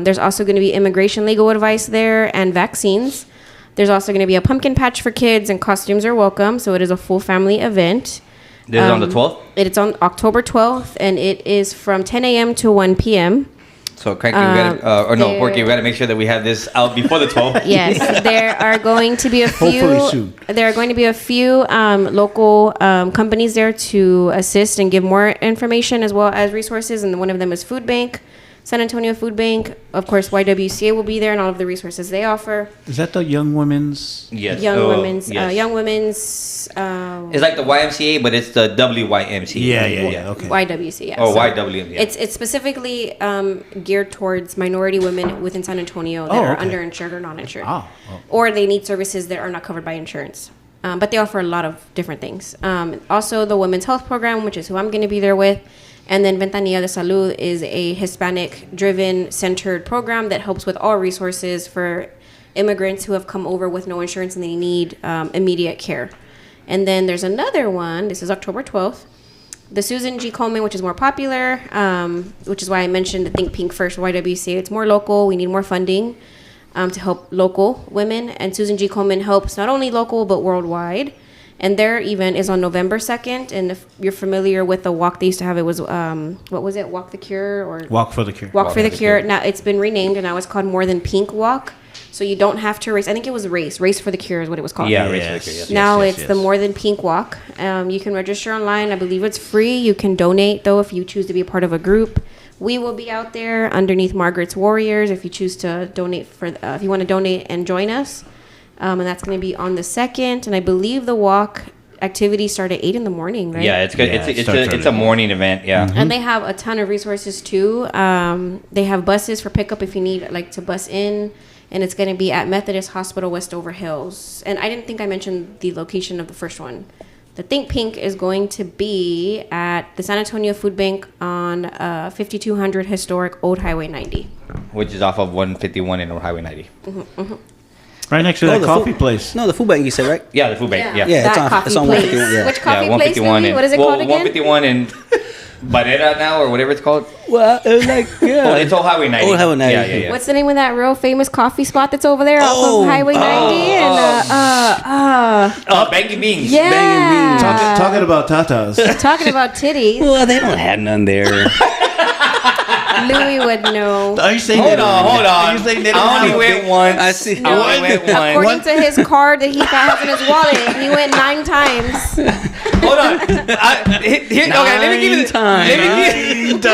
There's also going to be immigration legal advice there and vaccines. There's also going to be a pumpkin patch for kids, and costumes are welcome, so it is a full family event. This is on the 12th? It's on October 12th, and it is from 10 a.m. to 1 p.m. So, Cranky, Porky, we got to make sure that we have this out before the 12th. Yes, there are going to be a few. Hopefully soon. There are going to be a few local companies there to assist and give more information as well as resources, and one of them is Food Bank, San Antonio Food Bank. Of course, YWCA will be there and all of the resources they offer. Is that the Young Women's? Yes. Young Women's. It's like the YMCA, but it's the WYMCA. Yeah. Okay. YWCA. Oh, So YWM. Yeah. It's specifically geared towards minority women within San Antonio that are underinsured or non-insured. Or they need services that are not covered by insurance. But they offer a lot of different things. Also, the Women's Health Program, which is who I'm going to be there with. And then Ventanilla de Salud is a Hispanic-driven, centered program that helps with all resources for immigrants who have come over with no insurance and they need immediate care. And then there's another one. This is October 12th. The Susan G. Komen, which is more popular, which is why I mentioned the Think Pink First YWCA. It's more local. We need more funding to help local women. And Susan G. Komen helps not only local, but worldwide. And their event is on November 2nd. And if you're familiar with the walk they used to have, it was, what was it? Walk the Cure? Or Walk for the Cure. Walk for the Cure. Now it's been renamed and now it's called More Than Pink Walk. So you don't have to race. I think it was Race for the Cure is what it was called. Yeah, Race for the Cure. Yes. Now it's the More Than Pink Walk. You can register online. I believe it's free. You can donate, though, if you choose to be a part of a group. We will be out there underneath Margaret's Warriors if you choose to donate if you want to donate and join us. And that's going to be on the 2nd. And I believe the walk activities start at 8 in the morning, right? Yeah, it's good. Yeah, It's a morning event. Yeah. And they have a ton of resources too. They have buses for pickup if you need to bus in, and it's going to be at Methodist Hospital Westover Hills. And I didn't think I mentioned the location of the first one. The Think Pink is going to be at the San Antonio Food Bank on 5200 Historic Old Highway 90, Which is off of 151 and Highway 90. Right next to that coffee place. No, the food bank you said, right? Yeah, the food bank. Yeah. Yeah, that it's on coffee 151. place. Yeah. Which coffee Yeah, place? 151 Louie? and What is it called again? 151 and Barrera now, or whatever it's called. Well, Oh, it's Old Highway 90. Old Highway 90. Yeah. What's the name of that real famous coffee spot that's over there off of Highway 90? Bangin Beanz. Yeah. Bangin Beanz. Talking about tatas. Talking about titties. Well, they don't have none there. Louie would know. Are you saying Hold on. Are you saying they don't I only have a went big- once. I see. I only went once. According to his card that he has in his wallet, he went 9 times. Hold on. Okay, let me give you the times.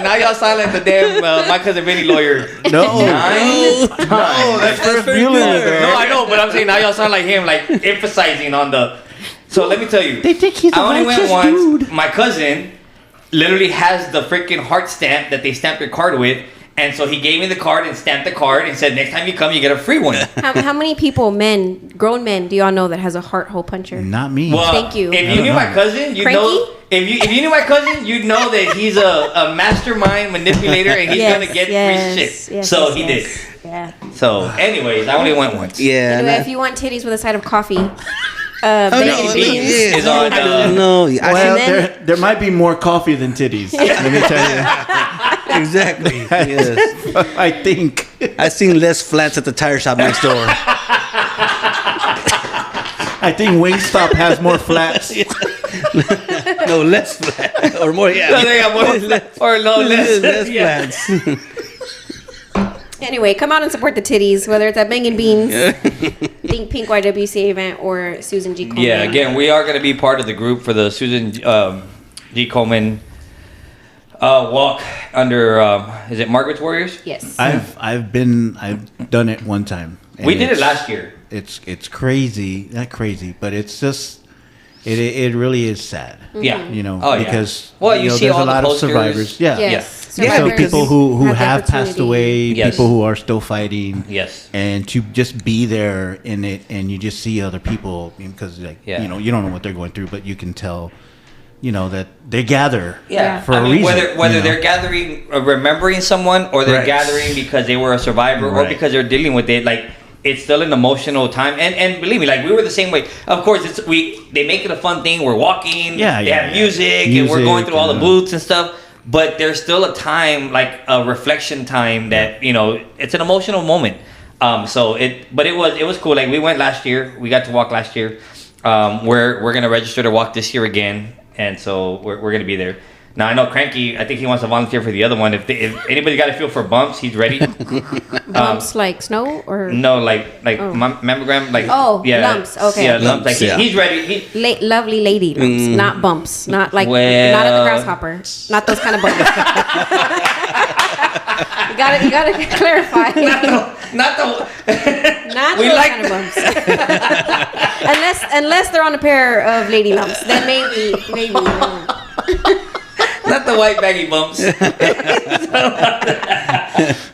Now y'all sound like the damn My Cousin Vinny lawyer. No. 9 times. That's first very viewing good. there. No, I know, but I'm saying now y'all sound like him, like emphasizing on the. So let me tell you. They think he's a I only went righteous once. dude. My cousin literally has the freaking heart stamp that they stamp your card with. And so he gave me the card and stamped the card and said, next time you come, you get a free one. How many people, grown men, do y'all know that has a heart hole puncher? Not me. Well, Thank you. If you knew my cousin, you'd Cranky? know. If you knew my cousin, you'd know that he's a mastermind manipulator and he's gonna get free shit. So he did. Yeah. So, anyways, I only went once. Yeah. Anyway, nah. if you want titties with a side of coffee, Oh, Bangin no, Beanz. yeah. Is on, I don't know. Well, then- there might be more coffee than titties. Let me tell Exactly. Yes. you. I think. I seen less flats at the tire shop next door. I think Wingstop has more flats. No, less flat or more. Yeah. No, they got more, or no less. Less Yeah. flats. Anyway, come out and support the titties, whether it's at Bangin Beanz, Think Pink YWCA event, or Susan G. Komen. Yeah, again, we are going to be part of the group for the Susan G. Komen walk under, is it Margaret's Warriors? Yes. I've done it one time. And We did it it's- last year. It's crazy, not crazy, but it's just it really is sad. Yeah. You know, Oh, yeah. because Well, you see there's all a the lot of posters. survivors. Yeah. Yes. Yeah, So because people who the have passed opportunity. away, Yes. people who are still fighting. Yes. And to just be there in it, and you just see other people, because Yeah. you know, you don't know what they're going through, but you can tell, you know, that they gather Yeah, for I a mean, reason. whether you know? they're gathering, remembering someone, or they're Right. gathering because they were a survivor, or Right. because they're dealing with it. Like it's still an emotional time, and believe me, like we were the same way. Of course, they make it a fun thing. We're walking, they have music, and we're going through all the booths and stuff. But there's still a time, like a reflection time, that it's an emotional moment. But it was cool. Like we went last year, we got to walk last year. We're gonna register to walk this year again, and so we're gonna be there. Now I know Cranky. I think he wants to volunteer for the other one. If anybody got to feel for bumps, he's ready. Bumps like snow or no, like mammogram, like lumps. Okay, yeah, lumps. Like he's ready. Lovely lady lumps, not bumps, not like not at the grasshopper, not those kind of bumps. you gotta clarify. Not we those kind of bumps. unless they're on a pair of lady lumps, then maybe. Not the white baggy bumps.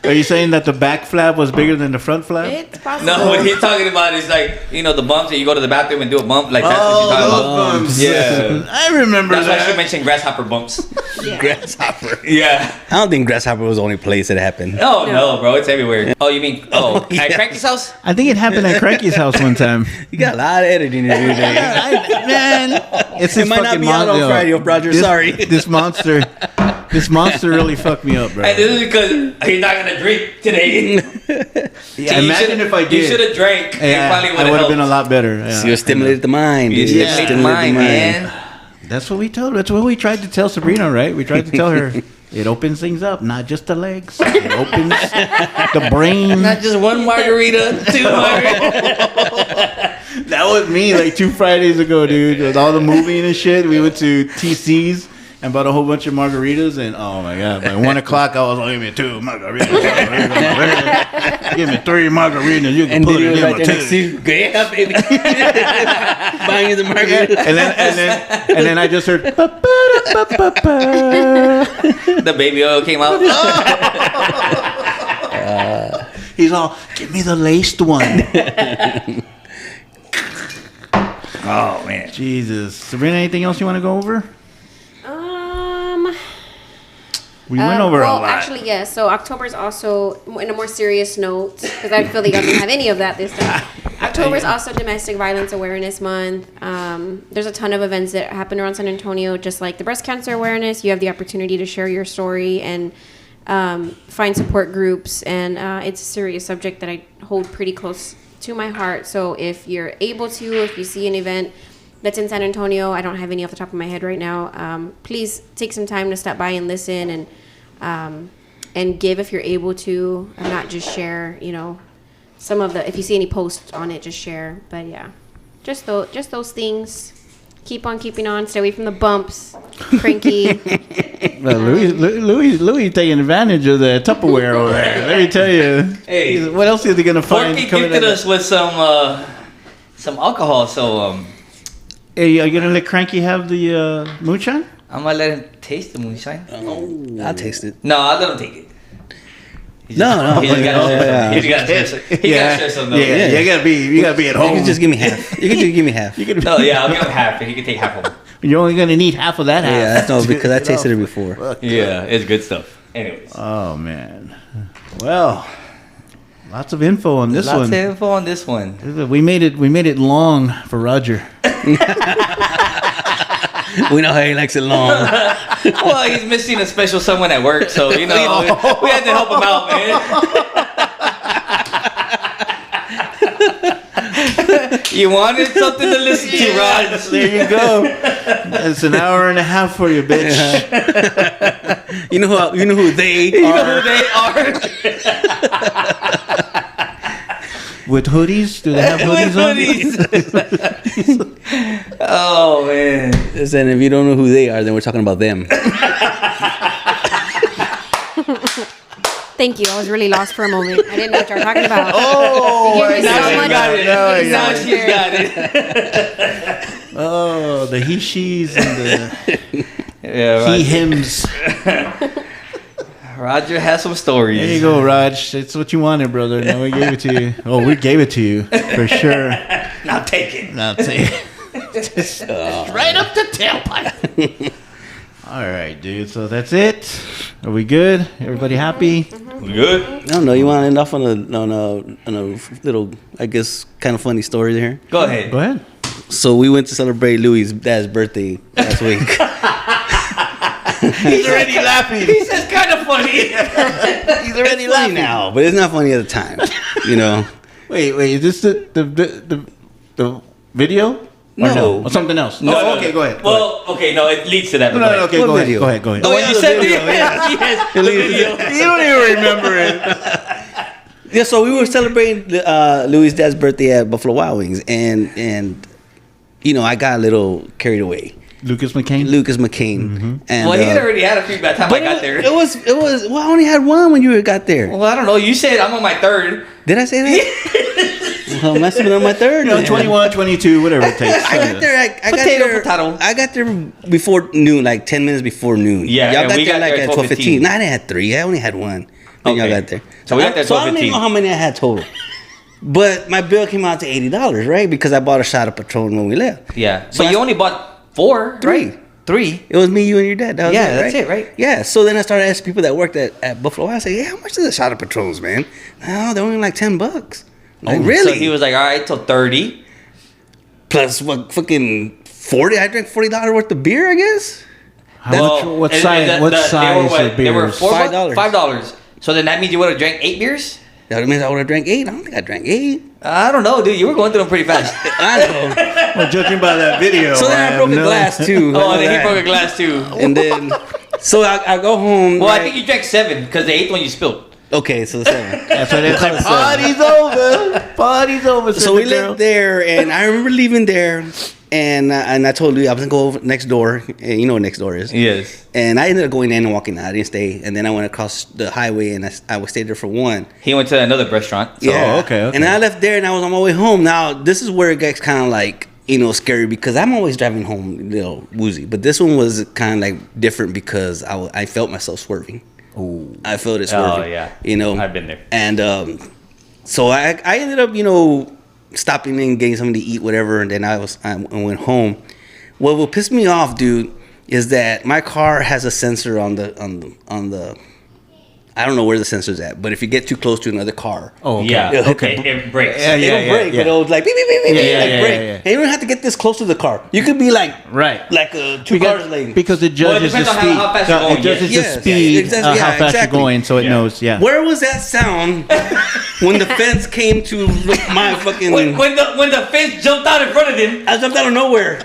Are you saying that the back flap was bigger than the front flap? It's possible. No, what he's talking about is like, the bumps that you go to the bathroom and do a bump. Like, that's what you're talking about. Bumps. Yeah. I remember that's that. why she mentioned grasshopper bumps. Yeah. Grasshopper. Yeah. I don't think grasshopper was the only place it happened. Oh, no, bro. It's everywhere. Oh, you mean, at Cranky's house? I think it happened at Cranky's house one time. You got a lot of editing to do there. Man, it might not be out on Friday, Roger. Sorry. This monster really fucked me up, bro. And this is because he's not gonna drink today. Imagine if I did. You should have drank. Yeah, probably I would have been a lot better. Yeah. So you stimulated the mind. You stimulated the mind, man. That's what we told her. That's what we tried to tell Sabrina, right? We tried to tell her it opens things up, not just the legs. It opens the brain. Not just one margarita, 2 margaritas. That was me like 2 Fridays ago, dude. With all the moving and shit, we went to TC's and bought a whole bunch of margaritas, and oh my god, by 1 o'clock I was like, give me 2 margaritas, give me 3 margaritas, you can put it in my tooth. Yeah, baby. Buying the margarita. And then I just heard The baby oil came out. he's all, give me the laced one. Oh man, Jesus. Sabrina, anything else you want to go over? We went over a lot. Actually, yes. So October is also, in a more serious note, because I feel like I didn't have any of that this time. October is also Domestic Violence Awareness Month. There's a ton of events that happen around San Antonio, just like the breast cancer awareness. You have the opportunity to share your story and find support groups. And it's a serious subject that I hold pretty close to my heart. So if you're able to, if you see an event that's in San Antonio, I don't have any off the top of my head right now, please take some time to stop by and listen and give if you're able to, and not just share, some of the, if you see any posts on it, just share. But yeah, just those things. Keep on keeping on. Stay away from the bumps. Cranky. Well, Louie taking advantage of the Tupperware over there. Let me tell you. Hey, what else is he gonna find? Porky gifted us with some alcohol, so Hey, are you gonna let Cranky have the moonshine? I'm gonna let him taste the moonshine. I'll taste it. No, I'll let him take it. He No. just gotta share some. He gotta share some. Yeah, you gotta be at home. You can just give me half. You can just give me half. No, yeah, I'll give him half, and he can take half of it. You're only gonna need half of that half. Yeah, that's no, because I tasted it before. Yeah, it's good stuff. Anyways. Oh man. Well, lots of info on this Lots one. of info on this one. We made it long for Roger. We know how he likes it long. Well, he's missing a special someone at work, so we had to help him out, man. You wanted something to listen to, Rod. There you go. It's an hour and a half for you, bitch. You know who they are. You know who they are. With hoodies? Do they have hoodies on? Oh man! Listen, if you don't know who they are, then we're talking about them. Thank you. I was really lost for a moment. I didn't know what you were talking about. Oh, You gave me now so she much- got it. Now I Now got it. she's got it. Oh, the he, she's, and the Yeah, he, Roger. hims. Roger has some stories. There you go, Raj. It's what you wanted, brother. Now we gave it to you. Oh, we gave it to you for sure. Now take it. Now take it. Just right up the tailpipe. All right, dude. So that's it. Are we good? Everybody happy? Mm-hmm. We good? I don't know. You want to end off on a little, I guess, kind of funny story here? Go ahead. Go ahead. So we went to celebrate Louie's dad's birthday last week. He's already laughing. He says kind of funny. He's already It's funny now, but it's not funny at the time. You know. Wait. Is this the video? Or No. Or something else. No, Oh, no, okay, no. go ahead. Well, okay, no, it leads to that. No, okay, What go video? ahead. Go ahead. The one you the said, video, yes, the video. You don't even remember it. Yeah, so we were celebrating Louie's dad's birthday at Buffalo Wild Wings, and you know, I got a little carried away. Lucas McCain. And Well, he already had a few by the time I got there. It was. Well, I only had one when you got there. Well, I don't know. You said I'm on my third. Did I say that? Well, I must have been on my third. You know, then. 21, 22, whatever it takes. I got there. I got Potato, there. potato. I got there before noon, like 10 minutes before noon. Yeah, y'all and got we there got like there at at 12:15. 12:15. No, I didn't have 3. I only had 1. When y'all Okay. got there. So we got there at So I don't even 12:15. know how many I had total. But my bill came out to $80, right? Because I bought a shot of Patron when we left. Yeah. So But you only bought 4, 3. right? 3. It was me, you, and your dad. That was Yeah, it, that's it, right? Yeah. So then I started asking people that worked at Buffalo. I say, "Hey, how much is a shot of Patrons, man?" No, they're only like $10. Like, really? So he was like, all right, till 30. Plus what? Fucking 40. I drank $40 worth of beer, I guess. What size? What size of They were beers? $5. $5. So then that means you would have drank 8 beers? That means I would have drank 8. I don't think I drank 8. I don't know, dude. You were going through them pretty fast. I know. Well, judging by that video. So then I broke a no- glass too. Oh, and then he broke a glass too. And then, so I go home. Well, right? I think you drank 7 because the 8th one you spilled. Okay, so 7. That's what it's like. Party's over. Party's over. So we said the girl. lived there, and I remember leaving there, and I told you I was gonna go over next door. And you know what next door is. Yes. And I ended up going in and walking out. I didn't stay, and then I went across the highway, and I stayed there for 1. He went to another restaurant. So. Yeah. okay. And I left there, and I was on my way home. Now this is where it gets kind of like, you know, scary because I'm always driving home, you know, woozy. But this one was kind of like different because I felt myself swerving. Ooh. I felt it swerving. Oh, yeah. You know, I've been there. And so I ended up, you know, stopping and getting something to eat, whatever. And then I went home. What pissed me off, dude, is that my car has a sensor on the I don't know where the sensor's at, but if you get too close to another car, Oh, okay. Yeah. Okay. It breaks. Yeah, it'll break. yeah. It'll like beep, beep, beep, beep, Yeah, like yeah, break. yeah, yeah. And you don't have to get this close to the car. You could be like Right. like two cars lane. Because it judges depends the on speed. how fast you're No, going, it judges yes. the speed, Yeah, exactly. how Yeah, fast exactly. you're going, so it Yeah. knows. Yeah. Where was that sound when the fence came to my fucking? When the fence jumped out in front of him, I jumped out of nowhere.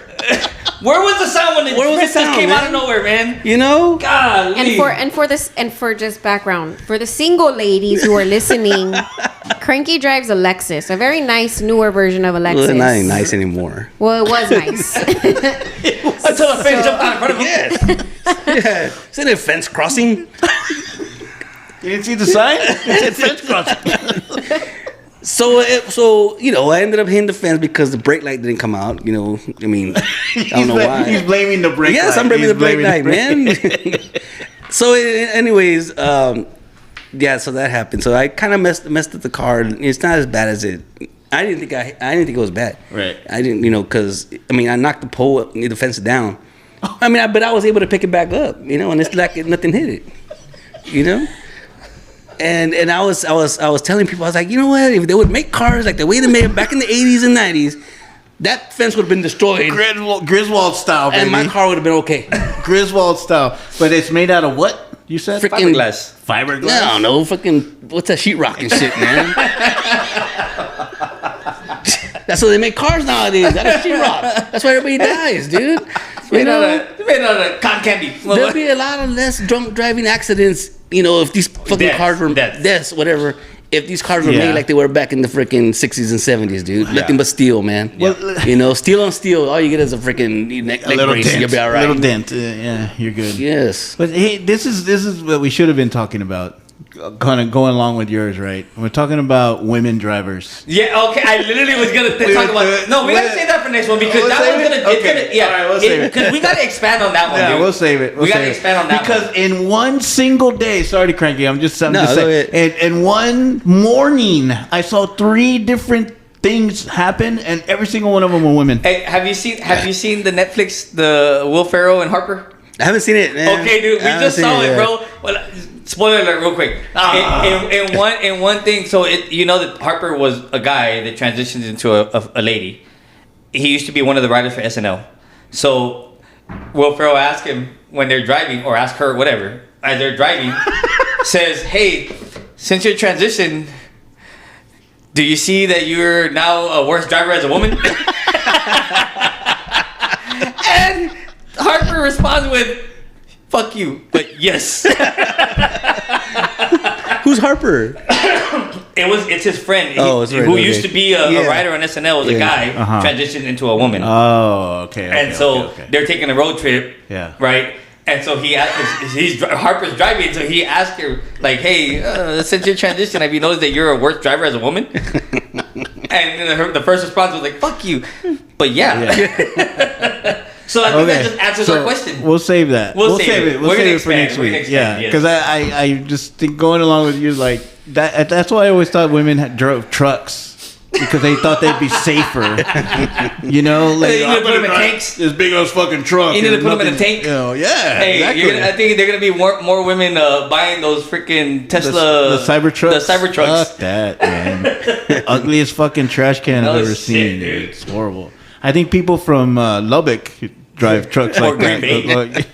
where was the sound when the Where was the fence just sound, came man? out of nowhere, man? You know? God. And for just background, for the single ladies who are listening, Cranky drives a Lexus, a very nice newer version of a Lexus. Well, it's not even nice anymore. Well, it was nice. Until the fence jumped out in front of him. Yes. Yeah. Isn't it fence crossing? You didn't see the sign? It said fence crossing. So you know, I ended up hitting the fence because the brake light didn't come out. You know, I mean, I don't know why. He's blaming the brake light. Yes, I'm blaming He's the brake light, blaming the man. brake- So, anyways, yeah. So that happened. So I kind of messed up the car. It's not as bad as it. I didn't think it was bad. Right. I didn't, you know, because I mean, I knocked the fence down. I mean, but I was able to pick it back up. You know, and it's like nothing hit it. You know. And I was telling people, I was like, you know what? If they would make cars like the way they made it back in the 80s and 90s, that fence would have been destroyed. Griswold style, baby. And my car would have been okay. Griswold style. But it's made out of what? You said? Freaking Fiberglass. Fiberglass? I don't know. Fucking, what's that sheetrock and shit, man? That's what they make cars nowadays. Out of sheetrock. That's why everybody dies, dude. Made out of cotton candy. There'd be a lot of less drunk driving accidents, you know, if these fucking cars were whatever. If these cars were Yeah. made like they were back in the freaking 60s and 70s, dude. Nothing but steel, man. Well, You know, steel on steel. All you get is a freaking neck a little brace. dent. You'll be all right. A little dent. Yeah, you're good. Yes. But hey, this is what we should have been talking about. Kind of going along with yours, right? We're talking about women drivers. Yeah, okay. I literally was gonna talk about. No, we gotta save that for next one because We'll that save one's gonna. it? It's Okay. gonna, yeah, All right, we'll save it. Because we gotta expand on that one. Yeah, dude. we'll save it. We gotta expand on that because one. in one single day, sorry to crank you, I'm just No, saying. go ahead. In one morning, I saw 3 different things happen, and every single one of them were women. Hey, have you seen the Netflix, the Will Ferrell and Harper? I haven't seen it, man. Okay, dude, we I haven't just seen saw it, yet. bro. Well, Spoiler alert, real quick. In one thing, so that Harper was a guy that transitioned into a lady. He used to be one of the writers for SNL. So Will Ferrell asked him when they're driving, or ask her, whatever, as they're driving, says, "Hey, since your transition, do you see that you're now a worse driver as a woman?" And Harper responds with, "Fuck you, but yes." Who's Harper? It's his friend. Who used to be a writer on SNL. Was a guy transitioned into a woman. Oh, okay. And so they're taking a road trip. Yeah. Right. And so Harper's driving. So he asked her, like, "Hey, since your transition, have you noticed that you're a worse driver as a woman?" And the first response was like, "Fuck you, but yeah." So I think that just answers our question. We'll save that. We'll save it. We'll save it for next week. Yeah, because I just think going along with you, like that. That's why I always thought women drove trucks. Because they thought they'd be safer, you know. Like, you need to put them in tanks. This big ass fucking truck. You need to put them in a tank. You know, yeah. Hey, exactly. I think they're gonna be more women buying those freaking Tesla, the Cybertrucks. The Cybertrucks. Fuck that, man. Ugliest fucking trash can I've ever seen. Dude. It's horrible. I think people from Lubbock drive trucks like Green that.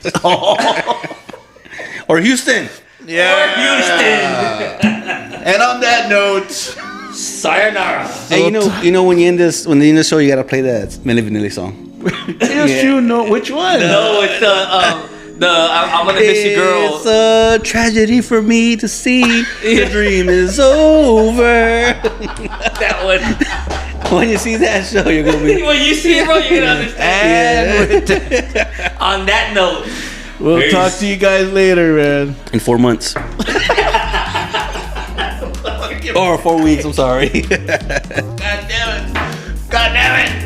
Or Houston. Yeah. Or Houston. And on that note, sayonara. Hey, you know when you end the show, you gotta play that Milli Vanilli song. yes, you know which one? No, it's I'm gonna miss you, girl. It's a tragedy for me to see the dream is over. That one. When you see that show, you're gonna be. When you see it, bro, you're gonna understand. And on that note, we'll peace. talk to you guys later, man. In 4 months. Or 4 weeks, I'm sorry. God damn it.